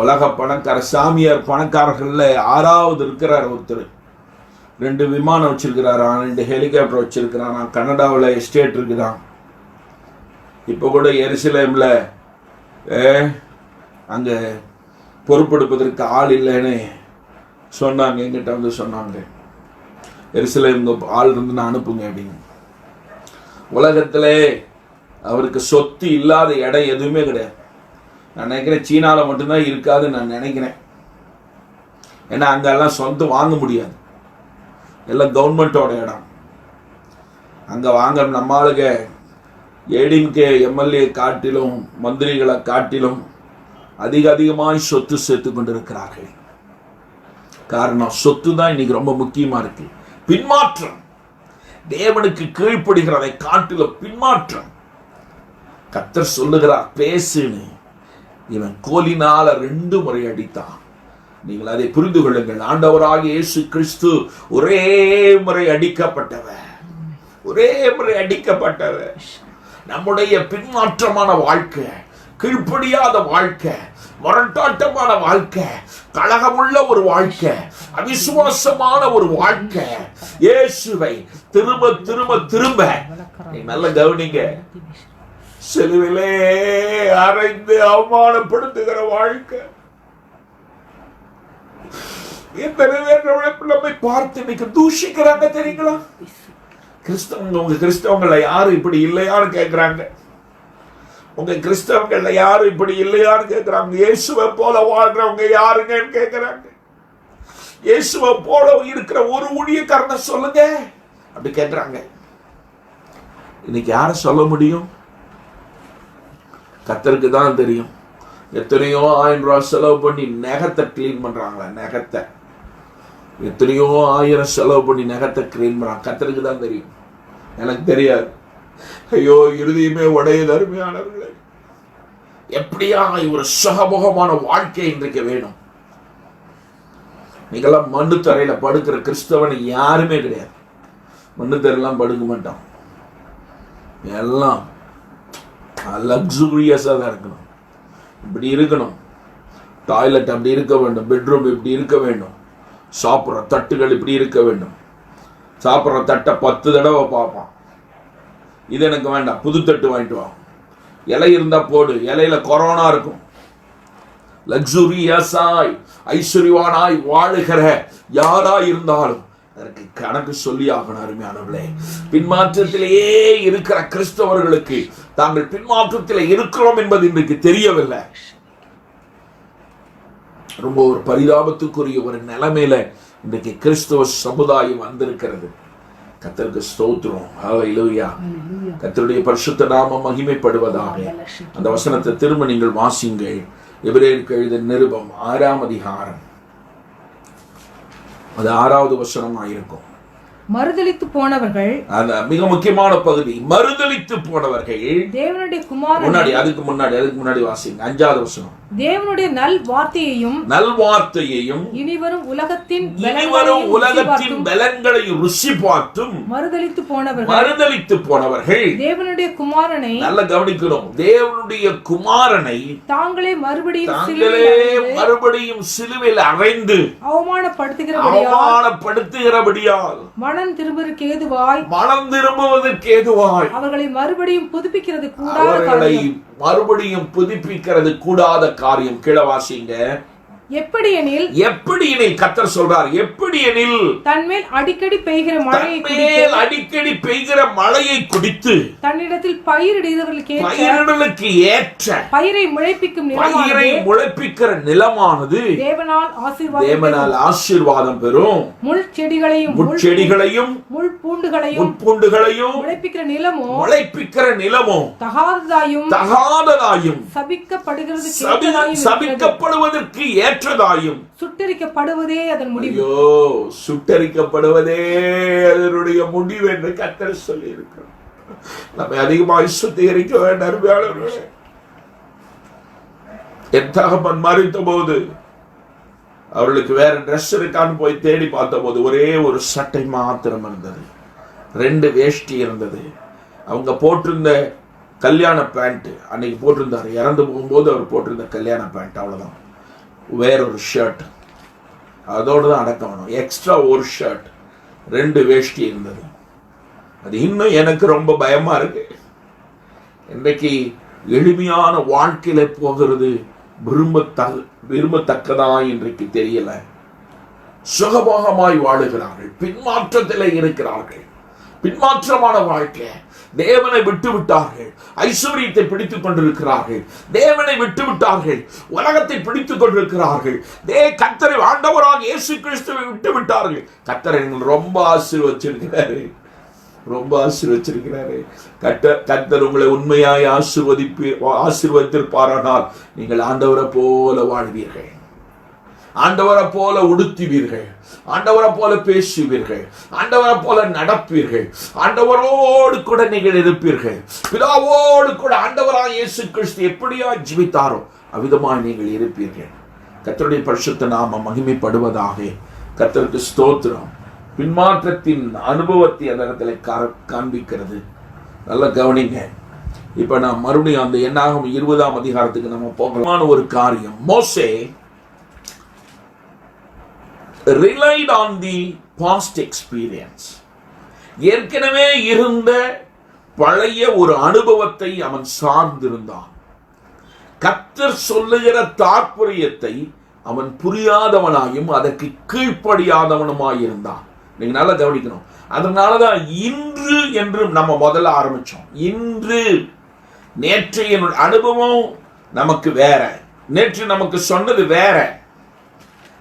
உலக பணக்கார சாமியார் பணக்காரர்கள்ல 6வது இருக்கிறார் ஒருத்தர். 2 விமானம் வச்சிருக்கிறாரா, 2 ஹெலிகாப்டர் வச்சிருக்கிறாரா, கனடாவில் எஸ்டேட் இருக்குதான். இப்போ கூட எருசலேம்ல அங்க பொறுப்பெடுப்பதற்கு ஆள் இல்லைன்னு சொன்னாங்க. எங்கிட்ட வந்து சொன்னாங்க, எருசலேம் ஆள் இருந்து நான் அனுப்புங்க அப்படின்னு. உலகத்துல அவருக்கு சொத்து இல்லாத இடம் எதுவுமே கிடையாது. நான் நினைக்கிறேன் சீனால மட்டும்தான் இருக்காதுன்னு நான் நினைக்கிறேன். ஏன்னா அங்கெல்லாம் சொந்தம் வாங்க முடியாது, எல்லாம் கவர்மெண்டோட இடம். அங்க வாங்க நம்ம ஆளுங்க ஏடிஎம்கே எம்எல்ஏ காட்டிலும் மந்திரிகளை காட்டிலும் அதிகமாய் சொத்து சேர்த்து கொண்டிருக்கிறார்கள். காரணம் சொத்து தான் இன்னைக்கு ரொம்ப முக்கியமா இருக்கு. பின்மாற்றம், தேவனுக்கு கீழ்ப்படுகிறதை காட்டிலும் பின்மாற்றம். கர்த்தர் சொல்லுகிறார் பேசுன்னு. இவன் கோலினால 2 முறை அடித்தான். நீங்கள் அதை புரிந்து கொள்ளுங்கள். ஆண்டவராகிய இயேசு கிறிஸ்து ஒரே முறை அடிக்கப்பட்டவர், ஒரே முறை அடிக்கப்பட்டவர். நம்முடைய பின்மாற்றமான வாழ்க்கை, கீழ்ப்படியாத வாழ்க்கை, முரட்டாட்டமான வாழ்க்கை, கலகமுள்ள ஒரு வாழ்க்கை, அவிசுவாசமான ஒரு வாழ்க்கை, இயேசுவை திரும்ப திரும்ப திரும்ப நல்ல கவனிங்க, சிலுவிலே அறைந்து அவமானப்படுத்துகிற வாழ்க்கை. எத்தனை பேர் நம்மை பார்த்து இன்னைக்கு தூஷிக்கிறாங்க தெரியுங்களா? உங்க கிறிஸ்தவங்கள யாரும் இப்படி இல்லையான்னு கேட்கிறாங்க. உங்க கிறிஸ்தவங்கள்ல யாரும் இப்படி இல்லையான்னு கேட்கிறாங்க. இயேசுவை போல வாழ்றவங்க யாருங்கன்னு கேட்கிறாங்க. இயேசுவை போல இருக்கிற ஒரு ஊழியக்காரனை சொல்லுங்க அப்படி கேட்கிறாங்க. இன்னைக்கு யார சொல்ல முடியும்? கர்த்தருக்கு தான் தெரியும். எத்தனையோ 1000 ரூபாய் செலவு பண்ணி நகத்தை கிளீன் பண்றாங்களா, நகத்தை எத்தனையோ 1000 செலவு பண்ணி நகத்தை கிளீன் பண்றாங்க. கர்த்தருக்கு தான் தெரியும், எனக்கு தெரியாது. ஐயோ இருதயமே உடையது அருமையானவர்களே. எப்படியா ஒரு சுகமுகமான வாழ்க்கை இன்றைக்கு வேணும். நீங்கெல்லாம் மண்ணு தரையில படுக்கிற கிறிஸ்தவனை யாருமே கிடையாது. மண்ணு தரையெல்லாம் படுக்க மாட்டான். எல்லாம் லக்ஸூரியஸா தான் இருக்கணும். இப்படி இருக்கணும். டாய்லெட் அப்படி இருக்க வேண்டும், பெட்ரூம் இப்படி இருக்க வேண்டும், சாப்பிட்ற தட்டுகள் இப்படி இருக்க வேண்டும். சாப்பிட்ற தட்டை 10 தடவை பார்ப்பான். இது எனக்கு வேண்டாம், புது தட்டு வாங்கிட்டு வா. இலை இருந்தா போடு, இலையில கொரோனா இருக்கும். லக்ஸூரியஸாய் ஐஸ்வர்யவானாய் வாழுகிற யாரா இருந்தாலும் அதற்கு கணக்கு சொல்லி ஆகணும். அருமையானவர்களே, பின்மாற்றத்திலேயே இருக்கிற கிறிஸ்தவர்களுக்கு தாங்கள் பின்மாற்றத்தில் இருக்கிறோம் என்பது இன்றைக்கு தெரியவில்லை. ரொம்ப ஒரு பரிதாபத்துக்குரிய ஒரு நிலைமையில இன்றைக்கு கிறிஸ்தவ சமுதாயம் வந்திருக்கிறது. கர்த்தருக்கு ஸ்தோத்திரம். ஹல்லேலூயா. கர்த்தருடைய பரிசுத்த நாமம் மகிமைப்படுவதாக. அந்த வசனத்தை திரும்ப நீங்கள் வாசிங்கள். எபிரேயருக்கு எழுதின நிருபம் 6ஆம் அதிகாரம் அது 6வது வசனமா இருக்கும்.
மறுதலித்து போனவர்கள்,
அந்த மிக முக்கியமான பகுதி, மறுதலித்து போனவர்கள்
தேவனுடைய குமாரனை,
அதுக்கு முன்னாடி வாசிங்க 5வது வசனம்.
தேவனுடைய நல் வார்த்தையையும்
இனிவரும் உலகத்தின் பலன்களை ருசி பார்த்தும் மறுதலித்து போனவர்கள்
தேவனுடைய குமாரனை,
நல்ல கவனிக்கணும், தேவனுடைய குமாரனை
தாங்களே
மறுபடியும் சிலுவையில் அறைந்து அவமானப்படுத்துகிறபடியால் மனம் திரும்புவதற்கு ஏதுவாய்
அவர்களை மறுபடியும்
புதுப்பிக்கிறது கூடாத காரியம். கீழவாசிங்க. எப்படியெனில் கர்த்தர் சொல்றார், எப்படியெனில்
தன்மேல் அடிக்கடி பெய்கிற
மழையை குடித்து
தன்னிடத்தில் பயிரிடுதலுக்கு ஏற்ற
பயிரை முளைப்பிக்கிற நிலமானது தேவனால் ஆசீர்வாதம் பெறும். முட்செடிகளையும் முட்பூண்டுகளையும் முளைப்பிக்கிற நிலமோ தகாததாயும் சபிக்கப்படுவதற்கு ஏற்றதாயும்
சுட்டரிக்கப்படுவதே அதன் முடிவு.
சுட்டரிக்கப்படுவதே அதனுடைய முடிவு என்று கர்த்தர் சொல்லி இருக்கிறார். நம்மை அதிகமாக சுத்திகரிக்க வேண்டாம். என் தகப்பன் மரித்த போது அவர்களுக்கு வேற ட்ரெஸ் இருக்கான்னு போய் தேடி பார்த்த போது ஒரே ஒரு சட்டை மாத்திரம் இருந்தது, 2 வேஷ்டி இருந்தது. அவங்க போட்டிருந்த கல்யாண பேண்ட் அன்னைக்கு போட்டிருந்தாரு, இறந்து போகும்போது அவர் போட்டிருந்த கல்யாண பேண்ட், அவ்வளவுதான். வேறொரு ஷர்ட், அதோடு தான் அடக்கணும். எக்ஸ்ட்ரா ஒரு ஷர்ட், 2 வேஷ்டி இருந்தது. அது இன்னும் எனக்கு ரொம்ப பயமா இருக்கு. இன்றைக்கு எளிமையான வாழ்க்கையில போகிறது விரும்பத்தக்கதா இன்றைக்கு தெரியல. சுகபோகமாய் வாழுகிறார்கள், பின்மாற்றத்திலே இருக்கிறார்கள். பின்மாற்றமான வாழ்க்கை. தேவனை விட்டு விட்டார்கள், ஐஸ்வர்யத்தை பிடித்துக் கொண்டிருக்கிறார்கள். தேவனை விட்டு விட்டார்கள், உலகத்தை பிடித்துக் கொண்டிருக்கிறார்கள். கர்த்தரை ஆண்டவராக இயேசு கிறிஸ்துவை விட்டு விட்டார்கள். கர்த்தரை ரொம்ப ஆசீர்வதிச்சிருக்கிறாரு. கர்த்தர் உங்களை உண்மையாய் ஆசீர்வதித்திருப்பாரானால் நீங்கள் ஆண்டவரை போல வாழ்வீர்கள், ஆண்டவரை போல உடுத்துவீர்கள், ஆண்டவரை போல பேசுவீர்கள், ஆண்டவரை போல நடப்பீர்கள், ஆண்டவரோடு கூட நீங்கள் இருப்பீர்கள். பிதாவோடு கூட ஆண்டவராக இயேசு கிறிஸ்து எப்படியா ஜீவித்தாரோ அவ்விதமாய் நீங்கள் இருப்பீர்கள். கர்த்தருடைய பரிசுத்த நாமம் மகிமைப்படுவதாக. கர்த்தருக்கு ஸ்தோத்திரம். பின்மாற்றத்தின் அனுபவத்தை அந்த இடத்துல காண்பிக்கிறது. நல்லா கவனிங்க. இப்ப நான் மறுபடியும் அந்த என்னாகும் 20ஆம் அதிகாரத்துக்கு நம்ம போகலான ஒரு காரியம். மோசே relied on the past experience. ஏற்கனவே இருந்த பழைய ஒரு அனுபவத்தை அவன் சார்ந்திருந்தான். கர்த்தர் சொல்லுகிற தாற்பயத்தை அவன் புரியாதவனாயும் அதற்கு கீழ்ப்படியாதவனுமாயிருந்தான். நீங்க நல்லா கவனிக்கணும். அதனாலதான் இன்று என்று நம்ம முதல்ல ஆரம்பிச்சோம். இன்று நேற்றைய அனுபவம் நமக்கு வேற, நேற்று நமக்கு சொன்னது வேற.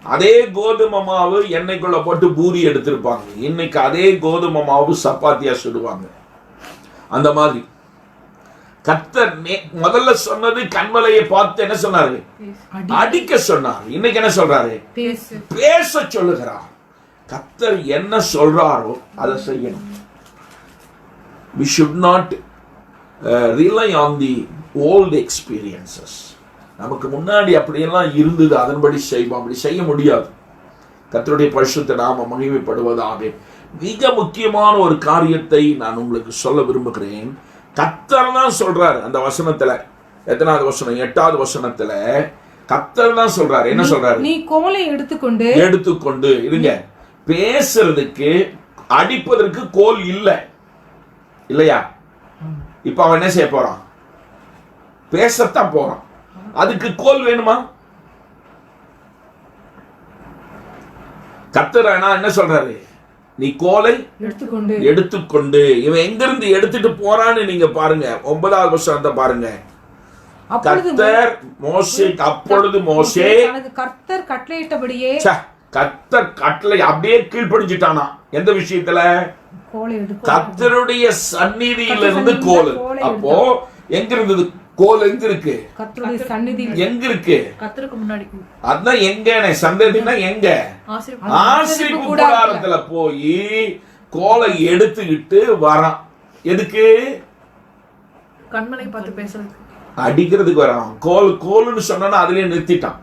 அதே கோதுமை மாவு எண்ணெய்க்குள்ள போட்டு பூரி எடுத்திருப்பாங்க, இன்னைக்கு அதே கோதுமை மாவு சப்பாத்தியா சுடுவாங்க. அந்த மாதிரி கர்த்தர் முதல்ல சொன்னது கண்மலையை பார்த்து என்ன சொன்னாரு? அடிக்க சொன்னார். இன்னைக்கு என்ன சொல்றாரு? பேச சொல்லுகிறார். கர்த்தர் என்ன சொல்றாரோ அதை செய்யணும். We should not rely on the old experiences. நமக்கு முன்னாடி அப்படியெல்லாம் இருந்தது, அதன்படி செய்வோம். அப்படி செய்ய முடியாது. கர்த்தருடைய பரிசுத்த நாமம் மகிமைப்படுவதாக. மிக முக்கியமான ஒரு காரியத்தை நான் உங்களுக்கு சொல்ல விரும்புகிறேன். கர்த்தர் தான் சொல்றாரு அந்த வசனத்துல. எத்தனாவது வசனம்? 8வது வசனத்துல கர்த்தர் தான் சொல்றாரு. என்ன சொல்றாரு?
நீ கோலை எடுத்துக்கொண்டு இருங்க.
பேசுறதுக்கு அடிப்பதற்கு கோல் இல்லையா? இப்ப அவன் என்ன செய்ய போறான்? பேசத்தான் போறான். அதுக்கு கோல் வேணுமா? கர்த்தர் என்ன சொல்றாரு? நீ கோலை எடுத்துக்கொண்டு. இவன் எங்கிருந்து எடுத்துட்டு போறான்னு நீங்க பாருங்க. 9வது வசனத்தை பாருங்க. கர்த்தர் மோசேக்கு அப்பொழுது மோசே
கர்த்தர் கட்டளையிட்டபடியே
கர்த்தர் கட்டளை அப்படியே கீழ்ப்படிஞ்சிட்டானா? எந்த விஷயத்துல? கர்த்தருடைய சந்நிதியிலிருந்து கோல். அப்போ எங்க இருந்தது கோல் எங்க இருக்கு?
கர்த்தருடைய சந்நிதியில்.
எங்க இருக்கு?
கர்த்தருக்கு முன்னாடி.
அதான் எங்கனே சந்ததினா எங்க? ஆசரிப்பு கூடாரத்துல போய் கோலை எடுத்துக்கிட்டு வரான். எதுக்கு?
கண்மலை பார்த்து பேசுறதுக்கு,
அடிக்கிறதுக்கு வரான். கோல்னு சொன்னா அதுலயே நிறுத்திட்டான்.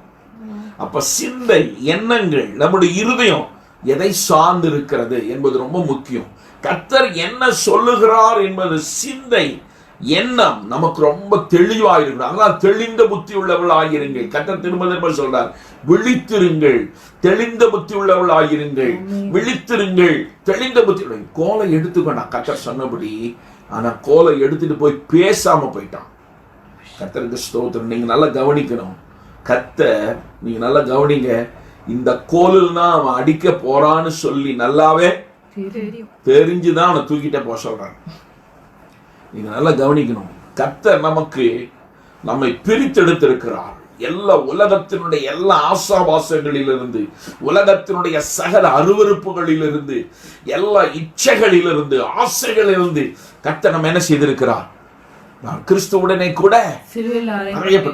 அப்ப சிந்தை, எண்ணங்கள், நம்முடைய இருதயம் எதை சார்ந்து இருக்கிறது என்பது ரொம்ப முக்கியம். கர்த்தர் என்ன சொல்லுகிறார் என்பது சிந்தை, எண்ணம் நமக்கு ரொம்ப தெளிவா இருக்கணும். அதனால தெளிந்த புத்தி உள்ளவள் ஆகிருங்கள். கர்த்தர் திரும்ப சொல்றார், விழித்திருங்கள், தெளிந்த புத்தி உள்ளவள் ஆகிருங்கள், விழித்திருங்கள், தெளிந்த புத்தி. கோலை எடுத்துக்கொண்டா கர்த்தர் சொன்னபடி. ஆனா கோலை எடுத்துட்டு போய் பேசாம போயிட்டான். கர்த்தருக்கு ஸ்தோத்திரம். நீங்க நல்லா கவனிக்கணும். கர்த்தர், நீங்க நல்லா கவனிங்க, இந்த கோலுன்னா அவன் அடிக்க போறான்னு சொல்லி நல்லாவே தெரிஞ்சுதான் அவனை தூக்கிட்டே போக சொல்றான். நீங்க நல்லா கவனிக்கணும். கர்த்தர் நமக்கு நம்மை பிரித்தெடுத்திருக்கிறார். எல்லா உலகத்தினுடைய எல்லா ஆசாபாசங்களிலிருந்து, உலகத்தினுடைய சகல அருவருப்புகளிலிருந்து, எல்லா இச்சைகளிலிருந்து, ஆசைகளிலிருந்து கர்த்தர் நம்ம என்ன செய்திருக்கிறார்? கிறிஸ்துவுடனே கூட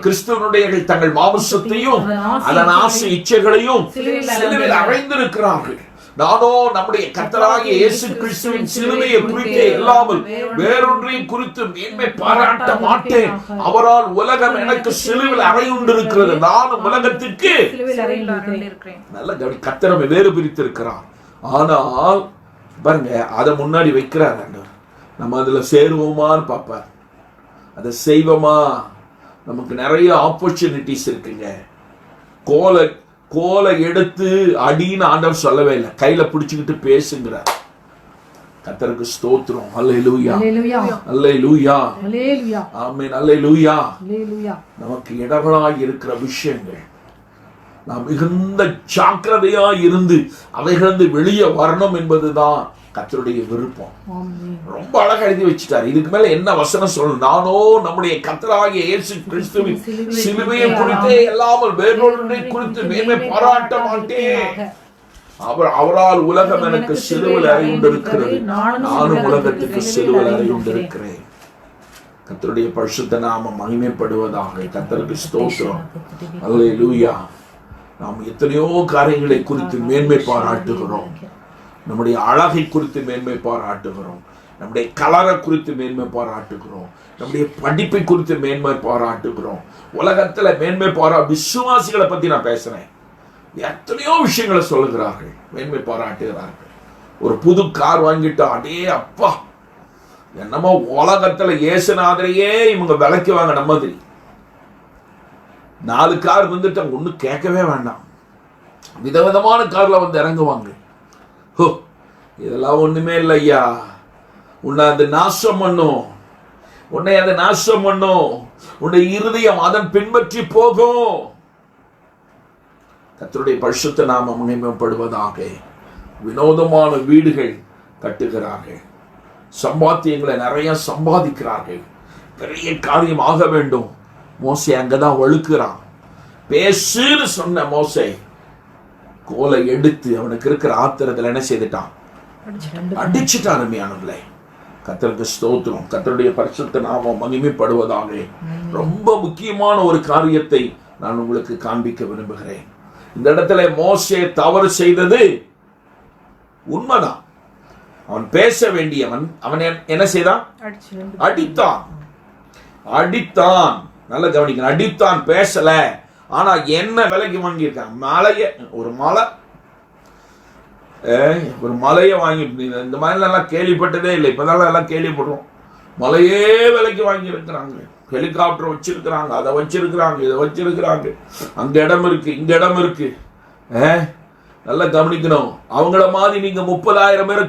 கிறிஸ்துவனுடைய தங்கள் மாம்சத்தையும் அதன் ஆசை இச்சைகளையும் சிலுவையில் அறைந்திருக்கிறார்கள். நானோ நம்முடைய கர்த்தராகிய இயேசு கிறிஸ்துவின் சிலுவையை குறித்தே இல்லாமல் வேறொன்றையும் குறித்து மேன்மை பாராட்ட மாட்டேன். அவரால் உலகம் எனக்கு சிலுவையில் அறையுண்டிருக்கிறது, நானும் உலகத்திற்கு. நல்ல கர்த்தர் வேறு பிரித்திருக்கிறார். ஆனால் பாருங்க, அதை முன்னாடி வைக்கிறார். நம்ம அதுல சேருவோமான்னு பார்ப்பார். அதை செய்வோமா? நமக்கு நிறைய ஆப்பர்ச்சுனிட்டிஸ் இருக்குங்க. கோலை எடுத்து அடின்னு ஆண்டவர் சொல்லவே இல்லை, கையில பிடிச்சுக்கிட்டு பேசுங்கிறார். கர்த்தருக்கு ஸ்தோத்திரம். அல்லேலூயா, அல்லேலூயா, ஆமென், அல்லேலூயா. நமக்கு இடர்களாய் இருக்கிற விஷயங்கள் நாம் மிகுந்த ஜாக்கிரதையா இருந்து அவைகளிருந்து வெளியே வரணும் என்பதுதான் கர்த்தருடைய விருப்பம். ரொம்ப அழகா எழுதி வச்சுட்டார். இதுக்கு மேல என்ன வசனம் சொல்லணும்? நானோ நம்முடைய கர்த்தராகிய இயேசு கிறிஸ்துவின் சிலுவையை குறித்தே இல்லாமல் வேறொன்றை குறித்து மேன்மை பாராட்ட மாட்டேன். அவரால் உலகம் எனக்கு சிலுவையில் அறையுண்டிருக்கிறது, நானும் உலகத்துக்கு சிலுவையில் அறையுண்டிருக்கிறேன். கர்த்தருடைய பரிசுத்த நாமம் மகிமைப்படுவதாக. கர்த்தருக்கு ஸ்தோத்திரம். அல்லேலூயா. நாம் எத்தனையோ காரியங்களை குறித்து மேன்மை பாராட்டுகிறோம். நம்முடைய அழகை குறித்து மேன்மை பாராட்டுகிறோம், நம்முடைய கலரை குறித்து மேன்மை பாராட்டுகிறோம், நம்முடைய படிப்பை குறித்து மேன்மை பாராட்டுகிறோம். உலகத்துல மேன்மை விசுவாசிகளை பத்தி நான் பேசுறேன். எத்தனையோ விஷயங்களை சொல்லுகிறார்கள், மேன்மை பாராட்டுகிறார்கள். ஒரு புது கார் வாங்கிட்டா, அடே அப்பா, என்னமோ உலகத்துல இயேசுநாதரையே இவங்க விலைக்குவாங்க. நம்ம மாதிரி 4 கார் வந்துட்டு ஒண்ணு கேட்கவே வேண்டாம், விதவிதமான கார்ல வந்து இறங்குவாங்க. இதெல்லாம் ஒண்ணுமே இல்லை ஐயா, உன்னை அது நாசம் பண்ணும், உன்னை அதை நாசம் பண்ணும், உன்னுடைய இருதயம் அதன் பின்பற்றி போகும். கர்த்தருடைய பரிசுத்த நாமம் மகிமைப்படுவதாக. வினோதமான வீடுகள் கட்டுகிறார்கள், சம்பாத்தியங்களை நிறைய சம்பாதிக்கிறார்கள், பெரிய காரியம் ஆக வேண்டும். மோசே அங்கதான் வழுக்கிறான். பேசுன்னு சொன்ன மோசே கோலை எடுத்து அவனுக்கு இருக்கிற ஆத்திரத்தில் என்ன செய்துட்டான்? அடிச்சுட்டான். அருமையானவர்களே, கர்த்தருக்கு ஸ்தோத்திரம். கர்த்தருடைய பரிசுத்த நாமம் மகிமைப்படுவதாக. ரொம்ப முக்கியமான ஒரு காரியத்தை நான் உங்களுக்கு காண்பிக்க விரும்புகிறேன். இந்த இடத்துல மோசே தவறு செய்தது உண்மைதான். அவன் பேச வேண்டியவன், அவன் என்ன செய்தான்? அடித்தான். நல்ல கவனிக்கணும். அடித்தான், பேசல. ஆனா என்ன விலைக்கு வாங்கியிருக்கான்? ஒரு மலையை வாங்கி, இந்த மாதிரி எல்லாம் கேள்விப்பட்டதே இல்லை, இப்பதான் எல்லாம் கேள்விப்படுறோம். மலையே விலைக்கு வாங்கி இருக்கிறாங்க, ஹெலிகாப்டர் வச்சிருக்கிறாங்க, அதை வச்சிருக்கிறாங்க, இதை வச்சிருக்கிறாங்க, அங்க இடம் இருக்கு, இங்க இடம் இருக்கு. நல்லா கவனிக்கணும். அவங்கள மாதிரி நீங்க 30,000 பேரை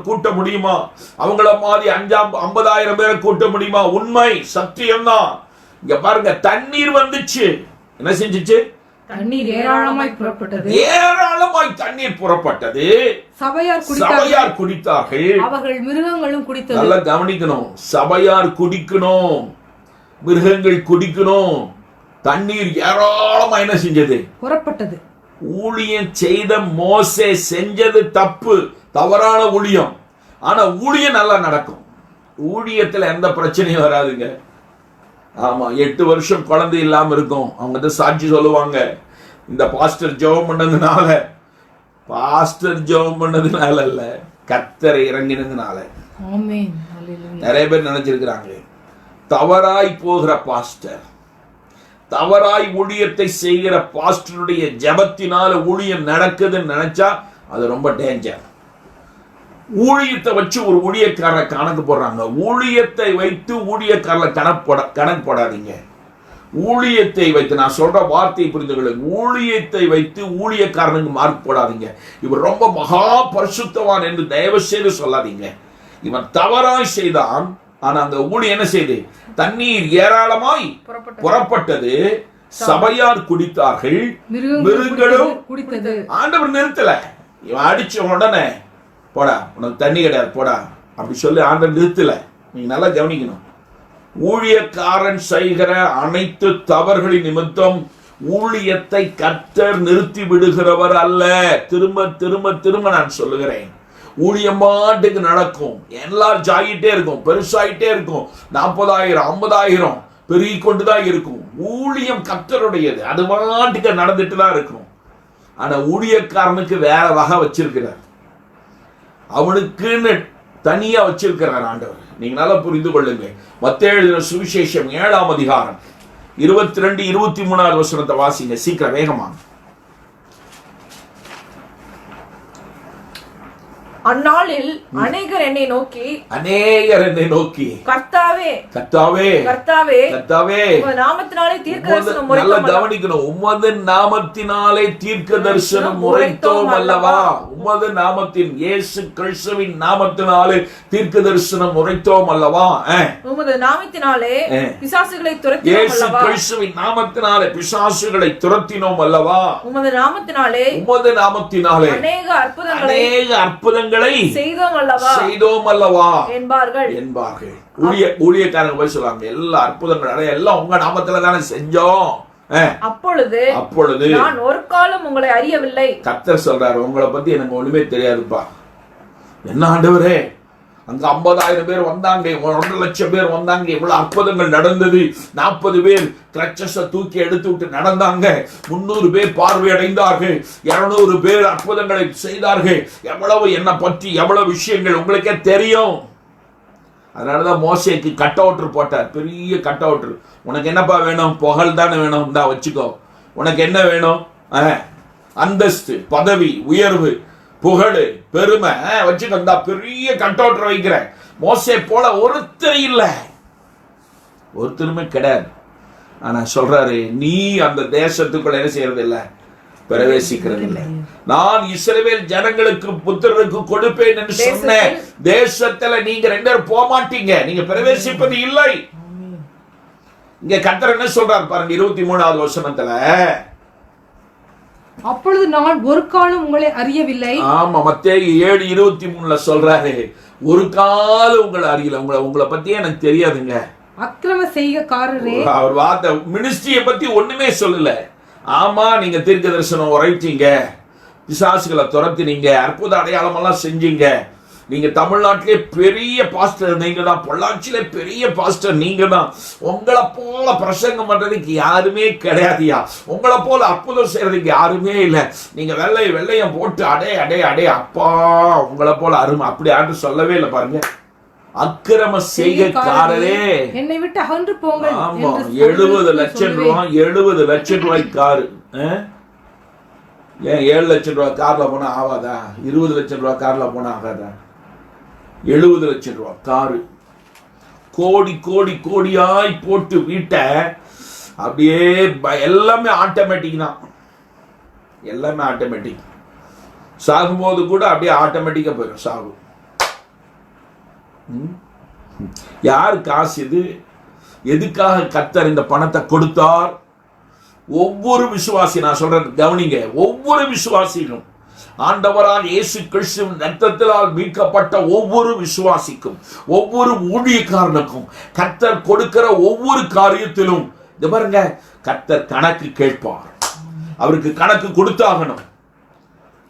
கூட்ட முடியுமா? அவங்கள மாதிரி 50,000 பேரை கூட்ட முடியுமா? உண்மை, சத்தியம் தான். இங்க பாருங்க, தண்ணீர் வந்துச்சு, என்ன செஞ்சிச்சு?
தண்ணீர் ஏராளமாய் புறப்பட்டது.
ஏராளமாய் தண்ணீர் புறப்பட்டது. சபையார் குடித்தார்கள்,
அவர்கள் மிருகங்களும் குடித்தது.
நல்லா கவனிக்கணும். சபையார் குடிக்கணும், மிருகங்கள் குடிக்கணும். தண்ணீர் ஏராளமா என்ன செஞ்சது?
புறப்பட்டது.
ஊழியம் செய்த மோசே செஞ்சது தப்பு, தவறான ஊழியம். ஆனா ஊழியம் நல்லா நடக்கும். ஊழியத்துல எந்த பிரச்சனையும் வராதுங்க. ஆமா, 8 வருஷம் குழந்தை இல்லாம இருக்கும். அவங்க சாட்சி சொல்லுவாங்க, இந்த பாஸ்டர் ஜெபம் பண்ணதுனால இல்ல, கர்த்தர் இறங்கினதுனால. நிறைய பேர் நினைச்சிருக்கிறாங்க தவறாய் போகிற பாஸ்டர், தவறாய் ஊழியத்தை செய்கிற பாஸ்டருடைய ஜெபத்தினால ஊழியம் நடக்குதுன்னு நினைச்சா அது ரொம்ப டேஞ்சர். ஊழியத்தை வச்சு ஒரு ஊழியக்காரரை கணக்கு போடுறாங்க. ஊழியத்தை வைத்து ஊழியக்காரரை கணக்கு போடாதீங்க. ஊழியத்தை வைத்து, நான் சொல்ற வார்த்தையை புரிந்து கொள்ளுங்க, ஊழியத்தை வைத்து ஊழியக்காரனுக்கு மார்க் போடாதீங்க. இவர் ரொம்ப மகா பரிசுத்தவான் என்று தயவு செய்து சொல்லாதீங்க. இவன் தவறாய் செய்தான், ஆனா அந்த ஊழியம் என்ன செய்து, தண்ணீர் ஏராளமாய் புறப்பட்டது, சபையார் குடித்தார்கள், மிருகங்களும் குடித்தது. ஆண்டவர் நிறுத்தல. இவன் அடிச்ச உடனே போடா உனக்கு தண்ணி கிடையாது போடா அப்படி சொல்லி ஆண்டவர் நிறுத்தல. நீங்க நல்லா கவனிக்கணும். ஊழியக்காரன் செய்கிற அனைத்து தவறுகளின் நிமித்தம் ஊழியத்தை கர்த்தர் நிறுத்தி விடுகிறவர் அல்ல. திரும்ப திரும்ப திரும்ப நான் சொல்லுகிறேன், ஊழியம் பாட்டுக்கு நடக்கும், எல்லாரும் ஜாயிட்டே இருக்கும், பெருசாயிட்டே இருக்கும், 40,000 50,000 பெருகி கொண்டுதான் இருக்கும். ஊழியம் கர்த்தருடையது, அது பாட்டுக்கு நடந்துட்டு தான் இருக்கும். ஆனா ஊழியக்காரனுக்கு வேற வகை வச்சிருக்கிறார், அவனுக்குன்னு தனியா வச்சிருக்கிறார் ஆண்டவர். நீங்க நல்லா புரிந்து கொள்ளுங்க. மத்தேயு எழுதின சுவிசேஷம் 7ஆம் அதிகாரம் 22 23 வசனத்தை வாசிங்க சீக்கிரம் வேகமா.
அந்நாளில் அநேகர் என்னை நோக்கி கர்த்தாவே கர்த்தாவே கர்த்தாவே கர்த்தாவே உமது நாமத்தினாலே தீர்க்கதரிசனம் உரைத்தோம்.
கவனிக்கணும், உமது நாமத்தினாலே தீர்க்கதரிசனம் உரைத்தோம் அல்லவா. உமது நாமத்தின், இயேசு கிறிஸ்துவின் நாமத்தினாலே தீர்க்கதரிசனம் உரைத்தோம் அல்லவா.
உமது நாமத்தினாலே பிசாசுகளை துரத்தினோம் அல்லவா.
இயேசு கிறிஸ்துவின் நாமத்தினாலே பிசாசுகளை துரத்தினோம் அல்லவா.
உமது நாமத்தினாலே
அநேக அற்புதங்களை செய்தோம் அல்லவா என்பார்கள். ஊழியக்காரங்க போய் சொல்லுவாங்க, எல்லா அற்புதங்கள் எல்லாம் உங்க நாமத்துல தானே செஞ்சோம்.
அப்பொழுது நான் ஒரு காலம் உங்களை அறியவில்லை.
கர்த்தர் சொல்றாரு, உங்களை பத்தி எனக்கு ஒண்ணுமே தெரியாதுப்பா. என்ன ஆண்டவரே, அங்க 50,000 பேர் வந்தாங்க, 1.5 லட்சம் பேர் வந்தாங்க, இவ்வளவு அற்புதங்கள் நடந்தது. 40 பேர் கிரச்சஸ தூக்கி எடுத்து விட்டு நடந்தாங்க, 300 பேர் பார்வையடைந்தார்கள், 200 பேர் அற்புதங்களை செய்தார்கள். எவ்வளவு என்ன பற்றி எவ்வளவு விஷயங்கள் உங்களுக்கே தெரியும். அதனாலதான் மோசேக்கு கட் அவுட்டர் போட்டார், பெரிய கட் அவுட்டர். உனக்கு என்னப்பா வேணும்? புகழ் தானே வேணும், இந்தா வச்சுக்கோ. உனக்கு என்ன வேணும்? அந்தஸ்து, பதவி, உயர்வு, புகழ், பெருமை வச்சுக்கோ, பெரிய கட் அவுட்டர் வைக்கிறேன். மோசே போல ஒருத்தர் இல்ல, ஒருத்தருமே கிடையாது. ஆனா சொல்றாரு, நீ அந்த தேசத்துக்குள்ள என்ன செய்யறது இல்ல, பிரவேசிக்கிறது இல்லை. நான் இஸ்ரவேல் ஜனங்களுக்கு புத்திரருக்கு கொடுப்பேன் என்று சொன்ன தேசத்துல நீங்க 2 பேரும் போக மாட்டீங்க, நீங்க பிரவேசிப்பது இல்லை. இங்க கர்த்தர் என்ன சொல்றாரு பாருங்க, 23வது வசனத்துல,
அப்பொழுது நான் ஒரு காலம் உங்களை அறியவில்லை.
ஆமா, மத்தேயு 7:23 சொல்றாரு, ஒரு காலம் உங்களை அறியல, உங்களை பத்தியே எனக்கு தெரியாதுங்க.
அக்கிரம செய்கைக்காரரே.
அவர் வார்த்தை மினிஸ்ட்ரியை பத்தி ஒண்ணுமே சொல்லல. ஆமா, நீங்க தீர்க்க தரிசனம் உரைச்சீங்க, பிசாசுகளை துரத்தினீங்க, அற்புத அடையாளம் எல்லாம் செஞ்சீங்க. நீங்க தமிழ்நாட்டிலே பெரிய பாஸ்டர் நீங்க தான், பொள்ளாச்சியில பெரிய பாஸ்டர் நீங்க தான். உங்களை போல பிரசங்கம் பண்றதுக்கு யாருமே கிடையாதுயா, உங்களை போல அற்புதம் செய்யறதுக்கு யாருமே இல்லை. நீங்க வெள்ளையம் போட்டு அடே அடே அடே அப்பா உங்களை போல அருமை அப்படி யாரும் சொல்லவே இல்லை. பாருங்க, அக்கிரம செய்கைக்காரரே
என்னை விட்டு அகன்று போங்கள்.
ஆமா, 70 லட்சம் ரூபாய் 70 லட்சம் ரூபாய் காரு. ஏன் 7 லட்சம் ரூபாய் கார்ல போனா ஆகாதா? 20 லட்சம் ரூபாய் கார்ல போனா ஆகாதா? 70 லட்சம் ரூபாய் காரு, கோடி கோடி கோடியாய் போட்டு வீட்டை அப்படியே எல்லாமே ஆட்டோமேட்டிக் தான், எல்லாமே ஆட்டோமேட்டிக். சாகும்போது கூட அப்படியே ஆட்டோமேட்டிக்கா போயிடும் சாகு. யார் காசு இது? எதுக்காக கர்த்தர் இந்த பணத்தை கொடுத்தார்? ஒவ்வொரு விசுவாசி, நான் சொல்றேன் கவனிங்க, ஒவ்வொரு விசுவாசியும் ஆண்டவரால் இயேசு கிறிஸ்துவின் இரத்தத்தினால் மீட்கப்பட்ட ஒவ்வொரு விசுவாசிக்கும், ஒவ்வொரு ஊழியக்காரனுக்கும் கர்த்தர் கொடுக்கிற ஒவ்வொரு காரியத்திலும் இது பாருங்க, கர்த்தர் கணக்கு கேட்பார். அவருக்கு கணக்கு கொடுத்தாகணும்.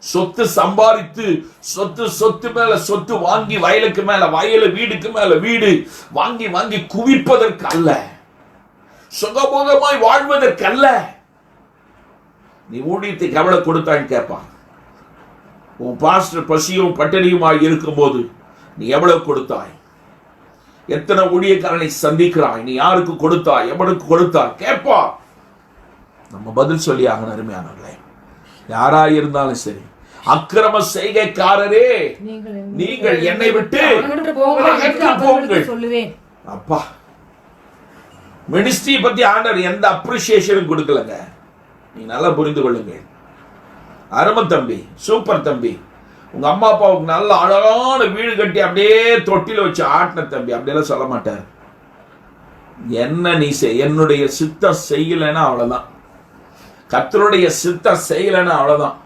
சொத்து சம்பாதித்து சொத்து மேல சொத்து வாங்கி, வயலுக்கு மேல வயல், வீடுக்கு மேல வீடு வாங்கி வாங்கி குவிப்பதற்கு அல்ல. சுகபோகமாய் வாழ்வதற்கல்ல. நீ ஊழியத்துக்கு எவ்வளவு கொடுத்தான்னு கேட்பான். உன் பாஸ்டர் பசியும் பட்டினியுமாய் இருக்கும்போது நீ எவ்வளவு கொடுத்தாய்? எத்தனை ஊழியக்காரனை சந்திக்கிறாய்? நீ யாருக்கு கொடுத்தாய்? எவனுக்கு கொடுத்தாய்? கேட்பா. நம்ம பதில் சொல்லி ஆகணும். அருமையானவர்களே, யாராய் இருந்தாலும் சரி, அக்கிரம செய்கைக்காரரே நீங்கள் என்னை விட்டு
சொல்லுவேன்.
அப்பா, மினிஸ்ட்ரி பத்தி ஆண்டவர் எந்த அப்ரிசியேஷனும் கொடுக்கலங்க. நீ நல்லா புரிந்து கொள்ளுங்க. அருமை தம்பி, சூப்பர் தம்பி, உங்க அம்மா அப்பாவுக்கு நல்ல அழகான வீடு கட்டி அப்படியே தொட்டில வச்சு ஆட்டின தம்பி அப்படியெல்லாம் சொல்ல மாட்டார். என்ன நீ என்னுடைய சித்தம் செய்யலைன்னா அவ்வளவுதான். கர்த்தருடைய சித்தம் செய்யலைன்னா அவ்வளவுதான்.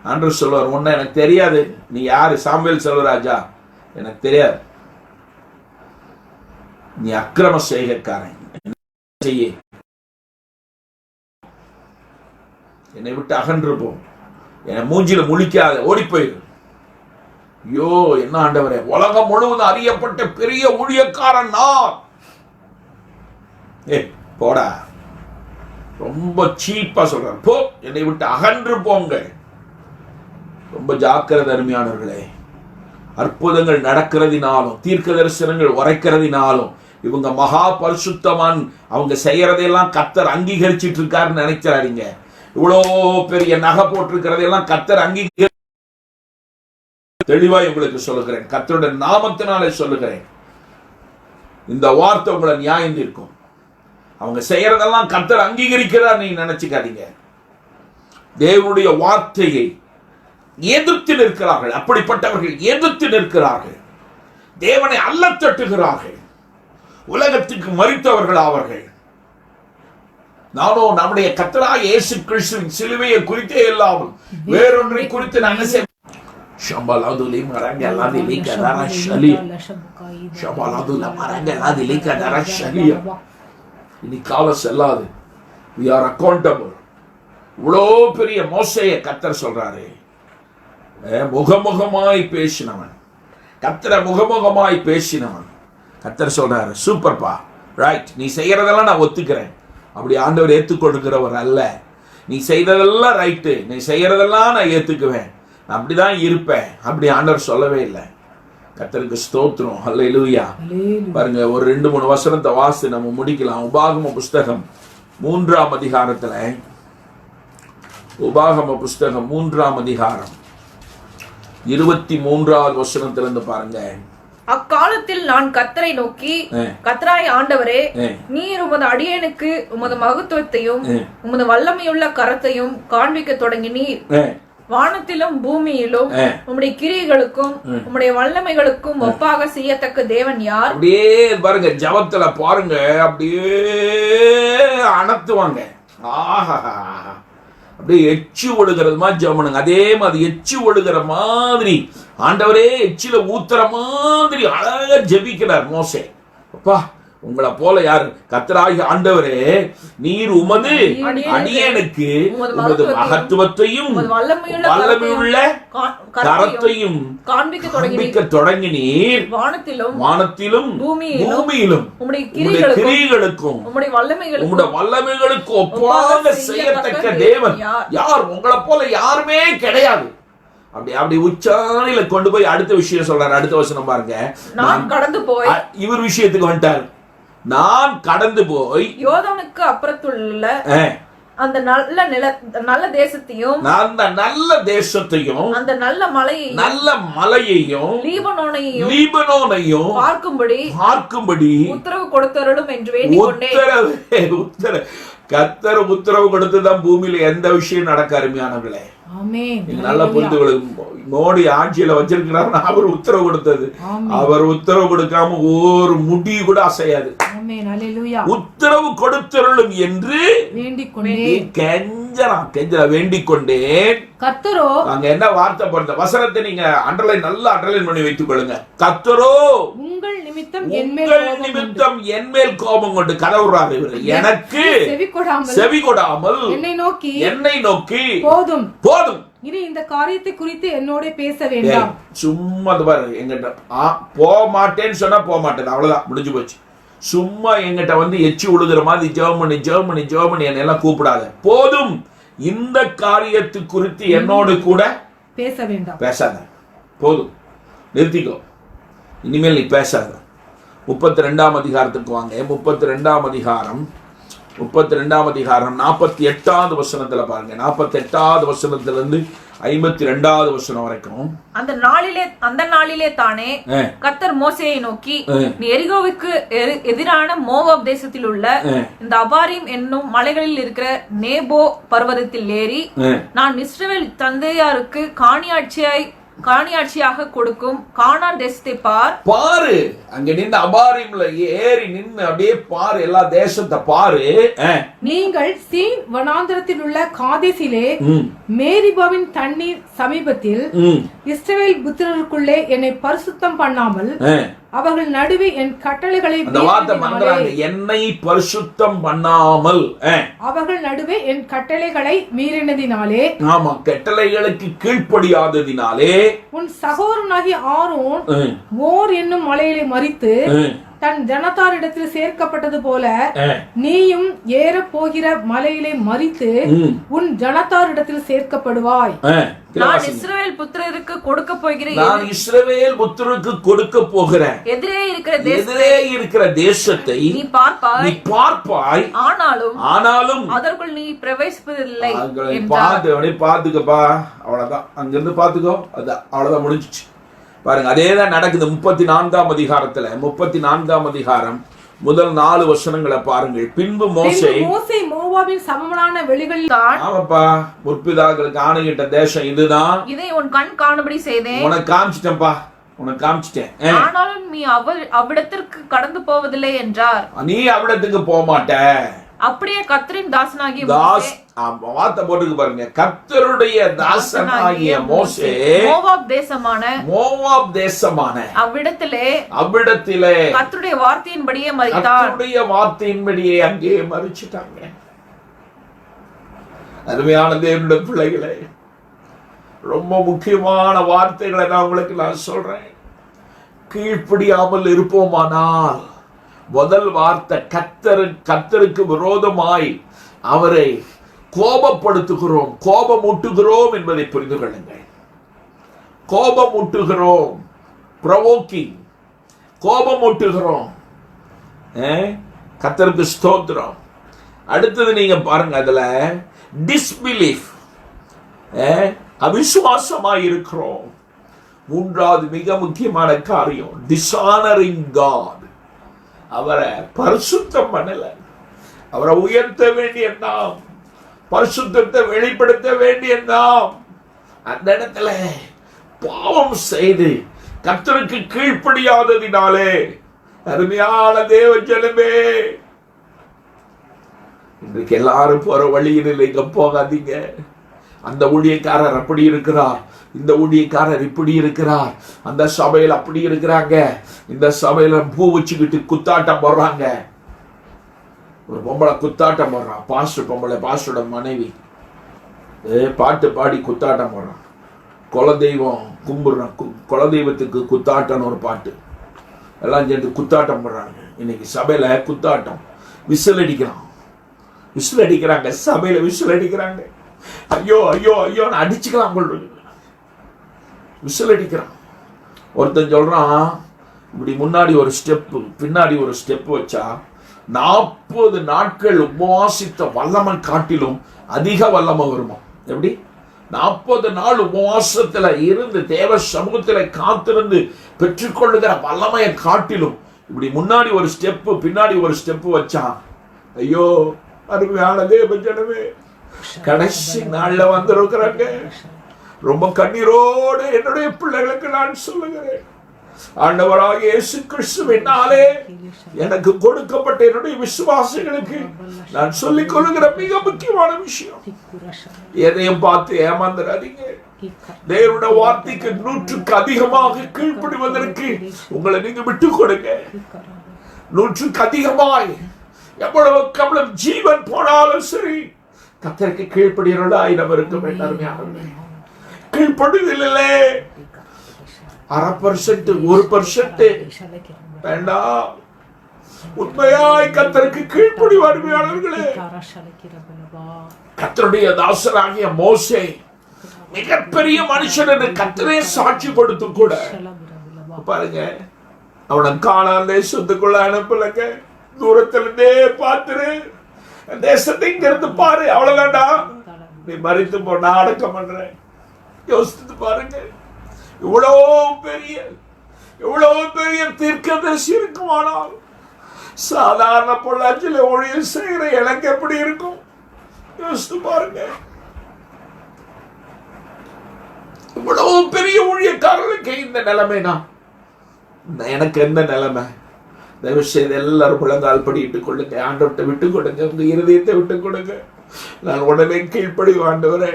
ஆண்டவர் சொல்லுவார், உன்னை எனக்கு தெரியாது, நீ யாரு? சாமுவேல் செல்வராஜா, எனக்கு தெரியாது, நீ அக்கிரம செய்கைக்காரன், செய்ய என்னை விட்டு அகன்று போ, என்னை மூஞ்சில முழிக்காத, ஓடி போயிரு. ஐயோ என்ன ஆண்டவரே, உலகம் முழுவதும் அறியப்பட்ட பெரிய ஊழியக்காரன் நான். போடா, ரொம்ப சீப்பா சொல்ற. போ, என்னை விட்டு அகன்று போங்க. ரொம்ப ஜாக்கிரதை அருமையானவர்களே. அற்புதங்கள் நடக்கிறதினாலும் தீர்க்க தரிசனங்கள் உரைக்கிறதினாலும் இவங்க மகா பரிசுத்தவான், அவங்க செய்யறதையெல்லாம் கர்த்தர் அங்கீகரிச்சிட்டு இருக்காருன்னு நினைச்சாருங்க. இவ்வளோ பெரிய நகை போட்டிருக்கிறதையெல்லாம் கர்த்தர் அங்கீகரி. தெளிவாய் உங்களுக்கு சொல்லுகிறேன், கர்த்தருடைய நாமத்தினாலே சொல்லுகிறேன், இந்த வார்த்தை உங்களை நியாயம் தீர்க்கும். அவங்க செய்யறதெல்லாம் கர்த்தர் அங்கீகரிக்கிறார் நீங்க நினைச்சுக்காதீங்க. தேவனுடைய வார்த்தையை எதிர்த்து நிற்கிறார்கள். அப்படிப்பட்டவர்கள் எதிர்த்து நிற்கிறார்கள். தேவனை அல்ல தட்டுகிறார்கள். உலகத்துக்கு மரித்தவர்கள் அவர்கள். நானோ நம்முடைய கர்த்தராகிய இயேசு கிறிஸ்துவின் சிலுவையை குறித்தே இல்லாமல் வேறொன்றை குறித்து நாங்கள் இனி காலம் செல்லாது. we are accountable. இவ்வளோ பெரிய மோசையை கர்த்தர் சொல்றாரு. முகமுகமாய் பேசினவன், கர்த்தரை முகமுகமாய் பேசினவன். கர்த்தர் சொல்றாரு, சூப்பர்ப்பா, ரைட், நீ செய்யறதெல்லாம் நான் ஒத்துக்கிறேன். அப்படி ஆண்டவர் ஏற்றுக்கொடுக்கிறவர் அல்ல. நீ செய்ததெல்லாம் ரைட்டு, நீ செய்யறதெல்லாம் நான் ஏத்துக்குவேன், நான் அப்படிதான் இருப்பேன், அப்படி ஆண்டவர் சொல்லவே இல்லை. கர்த்தருக்கு ஸ்தோத்திரம், ஹல்லேலூயா. பாருங்க, ஒரு 2-3 வசனத்தை வாசி நம்ம முடிக்கலாம். உபாகம புஸ்தகம் 3ஆம் அதிகாரத்துல, உபாகம புஸ்தகம் 3ஆம் அதிகாரம் 23வது வசனத்திலிருந்து பாருங்க.
அக்காலத்தில் நான் கர்த்தரை நோக்கி, கர்த்தராய் ஆண்டவரே, நீர் உமது அடியேனுக்கு உமது மகத்துவத்தையும் உமது வல்லமையுள்ள கரத்தையும் காண்பிக்க தொடங்கினீர். வானத்திலும் பூமியிலும் உம்முடைய கிரியைகளுக்கும் உம்முடைய வல்லமைகளுக்கும் ஒப்பாக செய்யத்தக்க தேவன் யார்?
அப்படியே பாருங்க, ஜபத்துல பாருங்க, அப்படியே அணத்துவாங்க. ஆஹா, அப்படியே எச்சு ஒழுகிறது மாதிரி ஜெபம். அதே மாதிரி எச்சு ஒழுகிற மாதிரி ஆண்டவரே எச்சில ஊத்துற மாதிரி அழகா ஜெபிக்கிறார் மோசே. அப்பா, உங்களை போல யாரு? கர்த்தராகிய ஆண்டவரே, நீர் உமது அடியேனுக்கு உமது மகத்துவத்தையும் வல்லமையுள்ள கரத்தையும் காண்பிக்க தொடங்கினீர். வானத்திலும் பூமியிலும் உம்முடைய கிரியைகளுக்கும் உம்முடைய வல்லமைகளுக்கும் ஒப்பாக செய்யத்தக்க தேவன் யார்? உங்களை போல யாருமே கிடையாது. அப்படி உச்சாணியில கொண்டு போய் அடுத்த விஷயம் சொல்றாரு. அடுத்த வசனம் பாருங்க.
நான் கடந்து போய்,
இவர் விஷயத்துக்கு வந்துட்டார். நான் கடந்து போய்
யோர்தானுக்கு அப்புறத்துள்ள அந்த நல்ல தேசத்தையும் அந்த நல்ல மலையையும் லீபனோனையும் பார்க்கும்படி உத்தரவு கொடுத்தருளும் என்று வேண்டிக் கொண்டேன்.
கர்த்தர் உத்தரவு கொடுத்துதான் பூமியில எந்த விஷயம் நடக்க. அருமையானவர்களே, நல்லா புரிந்து கொள்ளுங்க. மோடி ஆட்சியில வச்சிருக்கிறார், அவர் உத்தரவு கொடுத்தது. அவர் உத்தரவு கொடுக்காம ஒரு முடி கூட அசையாது. உத்தரவு கொடுத்தருளும் என்று வேண்டிக் கொண்டேன்.
கர்த்தரோ,
அங்க என்ன வார்த்தை போடுற வசனத்தை நீங்க நல்லா அண்டர்லைன் பண்ணி வைத்துக் கொள்ளுங்க. கர்த்தரோ உங்கள் நிமித்தம் என் மேல் கோபம் கொண்டு கதவுறாரு. எனக்கு செவி கொடாமல் என்னை நோக்கி போதும்
இனி இந்த காரியத்தை குறித்து என்னோட பேச வேண்டாம்.
சும்மா பாரு, எங்கிட்ட போக மாட்டேன்னு சொன்னா போக மாட்டேன், அவ்வளவுதான், முடிஞ்சு போச்சு. சும்மா எங்கிட்ட வந்து எச்சி உழுகிற மாதிரி ஜெர்மனி ஜெர்மனி ஜெர்மனி என்னெல்லாம் கூப்பிடாத. போதும், இந்த காரியத்து குறித்து என்னோடு கூட
பேச வேண்டாம்,
பேசாத. போதும், நிறுத்திக்கோ, இனிமேல் நீ பேசாத. 32ஆம் அதிகாரத்துக்கு வாங்க. 32ஆம் அதிகாரம் 48வது வசனத்துல பாருங்க. 48வது வசனத்திலிருந்து 52வது வசனம் வரைக்கும்.
அந்த நாளிலே தானே கர்த்தர் மோசேயை நோக்கி, நீ எரிகோவுக்கு எதிரான மோவாப் தேசத்தில் உள்ள இந்த அபாரீம் என்னும் மலைகளில் இருக்கிற நேபோ பர்வதத்தில் ஏறி, நான் இஸ்ரவேல் தந்தையாருக்கு காணியாட்சியாக கொடுக்கும் கானான் தேசத்தை பாரு.
அங்க நின்று அபாரீம்ல ஏறி நின்று அப்படியே பாரு, எல்லா தேசத்தை பாரு.
நீங்கள் சீன் வனாந்தரத்தில் உள்ள காதேசிலே மேரிபாவின் தண்ணீர் சமீபத்தில் இஸ்ரவேல் புத்திரருக்குள்ளே என்னை பரிசுத்தம் பண்ணாமல் அவர்கள் நடுவே என் கட்டளைகளை
என்னை பரிசுத்தம் பண்ணாமல்
அவர்கள் நடுவே என் கட்டளைகளை மீறினதினாலே,
ஆமா, கட்டளைகளுக்கு கீழ்ப்படியாததினாலே
உன் சகோதரனாகிய ஆரோன் ஓர் என்னும் மலையிலே மரித்து தன் ஜனத்தாரிடத்தில் சேர்க்கப்பட்டது போல நீயும் ஏற போகிற மலையிலே மரித்து உன் ஜனத்தாரிடத்தில் சேர்க்கப்படுவாய்.
நான் இஸ்ரவேல் புத்திரருக்கு கொடுக்க போகிறேன் எதிரே
இருக்கிற தேசத்தை
நீ பார்ப்பாய். ஆனாலும் அதற்குள் நீ பிரவேசிப்பதில்லை.
பாத்துக்கப்பா, அவ்வளவுதான். அங்கிருந்து பாத்துக்கோ, அவ்வளவுதான், முடிஞ்சிச்சு. பாருங்க, அதேதான் நடக்குது 34ஆம் அதிகாரத்துல. 34ஆம் அதிகாரம் முதல் 4 வசனங்களை பாருங்கள். பின்பு மோசே
மோவாபின் சமமான வெளிகளில்,
ஆமாப்பா, முற்பிதாக்களுக்கு ஆணையிட்ட தேசம் இதுதான்,
இதை உன் கண் காணும்படி செய்தேன்.
உனக்கு காமிச்சிட்டேன்ப்பா, உனக்கு காமிச்சிட்டேன்.
ஆனாலும் நீ அவ்விடத்திற்கு கடந்து போவதில்லை என்றார்.
நீ அவ்விடத்துக்கு போக மாட்ட.
அப்படியே கர்த்தரின் தாசனாகிய
வார்த்தை போட்டுக்கு பாருங்க. கர்த்தருடைய தாசனாகிய மோசே
மோவாப்
தேசமான
அவ்விடத்திலே
கர்த்தருடைய வார்த்தையின்படியே அங்கே மரிச்சிட்டாங்க. அருமையான தேவனுடைய பிள்ளைகளே, ரொம்ப முக்கியமான வார்த்தைகளை நான் சொல்றேன். கீழ்ப்படியாமல் இருப்போமானால், முதல் வார்த்தை, கர்த்தருக்கு விரோதமாய் அவரை கோபப்படுத்துகிறோம், கோபமூட்டுகிறோம் என்பதை புரிந்து கொள்ளுங்கள். கோபமூட்டுகிறோம், ப்ரொவோக்கிங், கோபமூட்டுகிறோம். கர்த்தருக்கு ஸ்தோத்திரம். அடுத்தது நீங்க பாருங்க, அதுல டிஸ்பிலீஃப், அவிசுவாசமாய் இருக்கிறோம். மூன்றாவது மிக முக்கியமான காரியம், டிஸ்ஆனரிங் காட். அவரை பரிசுத்தம் பண்ணல. அவரை உயர்த்த வேண்டிய நாம், பரிசுத்தத்தை வெளிப்படுத்த வேண்டிய நாம், அந்த இடத்துல பாவம் செய்து கர்த்தருக்கு கீழ்ப்படியாததினாலே, அருமையான தேவ ஜனமே, இன்றைக்கு எல்லாரும் போற வழியில் இங்க போகாதீங்க. அந்த ஊழியக்காரர் அப்படி இருக்கிறார், இந்த ஊழியக்காரர் இப்படி இருக்கிறார், அந்த சபையில் அப்படி இருக்கிறாங்க, இந்த சபையில பூ வச்சுக்கிட்டு குத்தாட்டம் போடுறாங்க. ஒரு பொம்பளை குத்தாட்டம் போடுறான், பொம்பளை பாஸ்டரோட மனைவி பாட்டு பாடி குத்தாட்டம் போடுறான். குலதெய்வம் கும்பிடுறான், குலதெய்வத்துக்கு குத்தாட்டம் ஒரு பாட்டு, எல்லாம் சேர்ந்து குத்தாட்டம் போடுறாங்க. இன்னைக்கு சபையில குத்தாட்டம், விசில் அடிக்கிறாங்க, சபையில விசில் அடிக்கிறாங்க. ஐயோ ஐயோ ஐயோ அடிச்சுக்கலாம், விசில் அடிக்கிறான். ஒருத்தன் சொல்றான், இப்படி முன்னாடி ஒரு ஸ்டெப்பு பின்னாடி ஒரு ஸ்டெப் வச்சா 40 நாட்கள் உபவாசித்த வல்லமை காட்டிலும் அதிக வல்லமை வருமா? எப்படி? 40 நாள் உபவாசத்துல இருந்து தேவ சமூகத்துல காத்திருந்து பெற்றுக்கொள்ளுகிற வல்லமையை காட்டிலும் இப்படி முன்னாடி ஒரு ஸ்டெப்பு பின்னாடி ஒரு ஸ்டெப்பு வச்சா, ஐயோ அருமையான தேவ ஜனமே, கடைசி நாள்ல வந்திருக்கிறாங்க. ரொம்ப கண்ணீரோடு என்னுடைய பிள்ளைகளுக்கு நான் சொல்லுகிறேன், ஆண்டவராகிய இயேசு கிறிஸ்துவினாலே எனக்கு கொடுக்கப்பட்ட என்னுடைய விசுவாசிகளுக்கு நான் சொல்லிக் கொள்ளுகிற மிக முக்கியமான விஷயம், எதையும் பார்த்து ஏமாந்துடாதீங்க. தேவனுடைய வார்த்தைக்கு 100க்கு அதிகமாக கீழ்ப்படிவதற்கு உங்களை நீங்க விட்டுக் கொடுங்க. 100க்கு அதிகமாய் எவ்வளவு ஜீவன் போனாலும் சரி, கர்த்தருக்கு கீழ்ப்படியவர்களாய் நாம் இருக்க வேண்டும். கீழ்ப்படுவதில்லை 0.5% 1% வேண்டாம். உண்மையாய் கர்த்தருக்கு கீழ்ப்படிவார்களே. கர்த்தருடைய தாசராகிய மோசே மிகப்பெரிய மனுஷன் என்று கர்த்தரே சாட்சி கொடுத்து கூட பாருங்க, அவனை காணான் தேசத்துக்குள்ள அனுப்பலங்க. தூரத்திலிருந்தே பார்த்துரு, தேசத்தை இங்க இருந்து பாரு, அவ்வளவுதான்டா, நீ மறித்து போனா அடக்கம் பண்றேன். யோசித்து பாருங்க, இவ்வளவு பெரிய தீர்க்கதரிசி இருக்குமானால் சாதாரண பொள்ளாச்சியில ஊழியர் செய்கிற எனக்கு எப்படி இருக்கும்? யோசித்து பாருங்க. இவ்வளவு பெரிய ஊழியக்காரர்களுக்கு இந்த நிலைமைனா எனக்கு எந்த நிலைமை? தயவு செய்து எல்லாரும் முழங்கால் படிட்டு கொள்ளுங்க, ஆண்டவர்கிட்ட விட்டு கொடுங்க, உங்க இருதயத்தை விட்டு கொடுங்க. நான் உடனே கீழ்ப்படி ஆண்டவரே,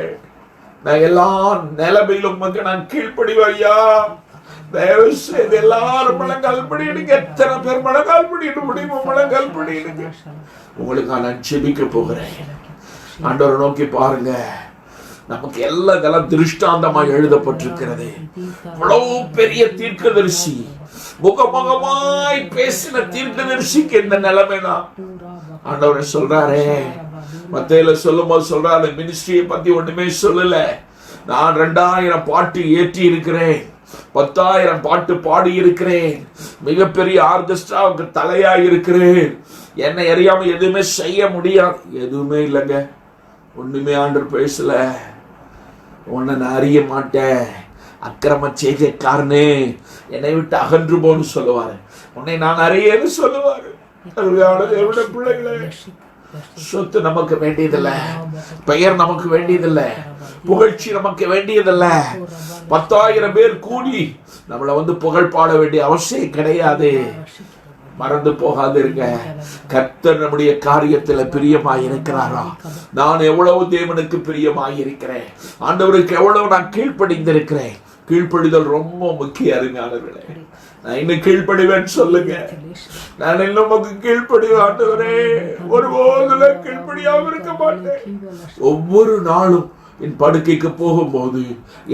நான் எல்லா நிலைமையிலும் நான் கீழ்ப்படிவையா. தயவு செய்து எல்லாரும் முழங்கால் படிடுங்க. எத்தனை பேர் முழங்கால் படிட்டு முடியுமோ முழங்கால் படிடுங்க. உங்களுக்கு நான் ஜெபிக்க போகிறேன். ஆண்டவரை நோக்கி பாருங்க. நமக்கு எல்லாம் திருஷ்டாந்தமாய் எழுதப்பட்டிருக்கிறது. இவ்வளவு பெரிய தீர்க்கதரிசி, முகமுகமாய் பேசின தீர்க்கதரிசிக்கு என்ன நிலைமைனா ஆண்டவரை சொல்றாரே. மத்தேயுல சொல்லும் போது சொல்றாரு, மினிஸ்ட்ரியை பத்தி ஒண்ணுமே சொல்லல. நான் 2000 பாட்டு ஏற்றி இருக்கிறேன், 10,000 பாட்டு பாடி இருக்கிறேன், மிகப்பெரிய ஆர்கெஸ்ட்ராவுக்கு தலையாய் இருக்கிறேன். என்னை அறியாம எதுவுமே செய்ய முடியாது. எதுவுமே இல்லைங்க, ஒண்ணுமே ஆண்டவர் பேசல. உன்னை நான் அறிய மாட்டேன், அக்கிரம செய்கைக்காரனே, என்னை விட்டு அகன்று போன்னு சொல்லுவாரு. உன்னை நான் அறியன்னு சொல்லுவாரு. பிள்ளைகளே, சொத்து நமக்கு வேண்டியதில்லை, பெயர் நமக்கு வேண்டியதில்லை, புகழ்ச்சி நமக்கு வேண்டியதில்லை. 10,000 பேர் கூடி நம்மளை புகழ் பாட வேண்டிய அவசியம் கிடையாது. மறந்து போகாதிருங்க. கர்த்தர் நம்முடைய காரியத்துல பிரியமாய் இருக்கிறாரா? நான் எவ்வளவு தேவனுக்கு பிரியமாய் இருக்கிறேன், ஆண்டவருக்கு எவ்வளவு நான் கீழ்ப்படிந்திருக்கிறேன். கீழ்ப்படிதல் ரொம்ப முக்கிய. அருமையானவர்களே, நான் இன்னும் கீழ்ப்படிவேன்னு சொல்லுங்க. நான் இன்னும் கீழ்ப்படிவேன் ஆண்டவரே. ஒருபோதுல கீழ்ப்படியாம இருக்க மாட்டேன். ஒவ்வொரு நாளும் என் படுக்கைக்கு போகும்போது,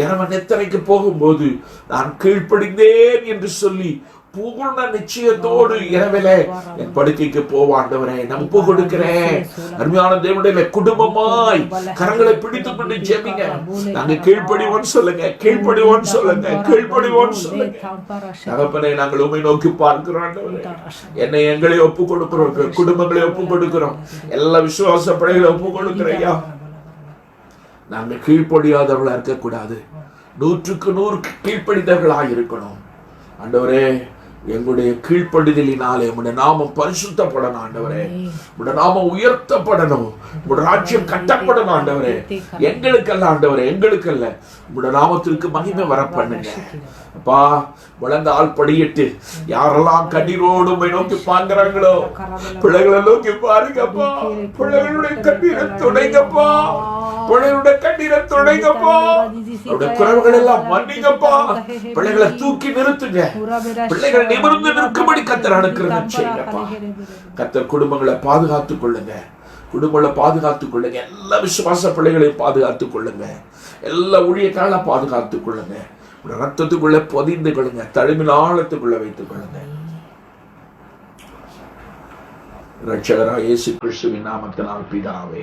இரவு நித்திரைக்கு போகும்போது நான் கீழ்ப்படிந்தேன் என்று சொல்லி பூர்ண நிச்சயத்தோடு இரவில என் படுக்கைக்கு போவாண்டவரே நான் ஒப்பு கொடுக்கிறேன். அருமையான தேவனுடைய குடும்பமாய் கரங்களை பிடித்துக் கொண்டு ஜெபிங்க. நாங்க கீழ்ப்படிவோன்னு சொல்லுங்க, கீழ்ப்படிவோன்னு சொல்லுங்க, கீழ்ப்படிவோன்னு சொல்லுங்க. தகப்பனே, நாங்கள் உண்மை நோக்கி பார்க்கிறோம். என்னை எங்களை ஒப்பு கொடுக்கிறோம், குடும்பங்களை ஒப்பு கொடுக்கிறோம், எல்லா விசுவாச படைகளை ஒப்பு கொடுக்கிறையா. நாங்கள் கீழ்ப்படியாதவர்களா இருக்கக்கூடாது, 100க்கு 100 கீழ்ப்படிந்தவர்களாக இருக்கணும். ஆண்டவரே, எங்களுடைய கீழ்ப்படிதலினாலே உம்முடைய நாமம் பரிசுத்தப்படணும். ஆண்டவரே, உம்முடைய நாமம் உயர்த்தப்படணும், உம்முடைய ராஜ்யம் கட்டப்படணும். ஆண்டவரே, எங்களுக்கல்ல ஆண்டவரே, எங்களுக்கல்ல, உம்முடைய நாமத்திற்கு மகிமை வர பண்ணுங்க. அப்பா, முழங்கால் படியிட்டு யாரெல்லாம் கண்ணீரோடு உம்மை நோக்கி பார்க்கிறாங்களோ, பிள்ளைகளை நோக்கி பாருங்கப்பா. பிள்ளைகளுடைய கண்ணீரை துடைங்கப்பா, பிள்ளைகளுடைய கண்ணீரை துடைங்கப்பா. அவருடைய குறைவுகள் எல்லாம் மன்னிங்கப்பா. பிள்ளைகளை தூக்கி நிறுத்துங்க. பிள்ளைகளை நிமிர்ந்து நிற்கும்படி கர்த்தர் அனுக்கிரகம் செய்யுங்கப்பா. கர்த்தர் குடும்பங்களை பாதுகாத்துக் கொள்ளுங்க, குடும்பங்களை பாதுகாத்துக் கொள்ளுங்க. எல்லா விசுவாச பிள்ளைகளையும் பாதுகாத்துக் கொள்ளுங்க. எல்லா ஊழியக்காரங்களை பாதுகாத்துக் கொள்ளுங்க. ரத்தத்துக்குள்ள பொதிந்து கொள்ளுங்க, தழுமின் ஆழத்துக்குள்ள வைத்துக் கொள்ளுங்க. ரட்சகராகிய இயேசு கிறிஸ்துவின் நாமத்தினால் பிதாவே.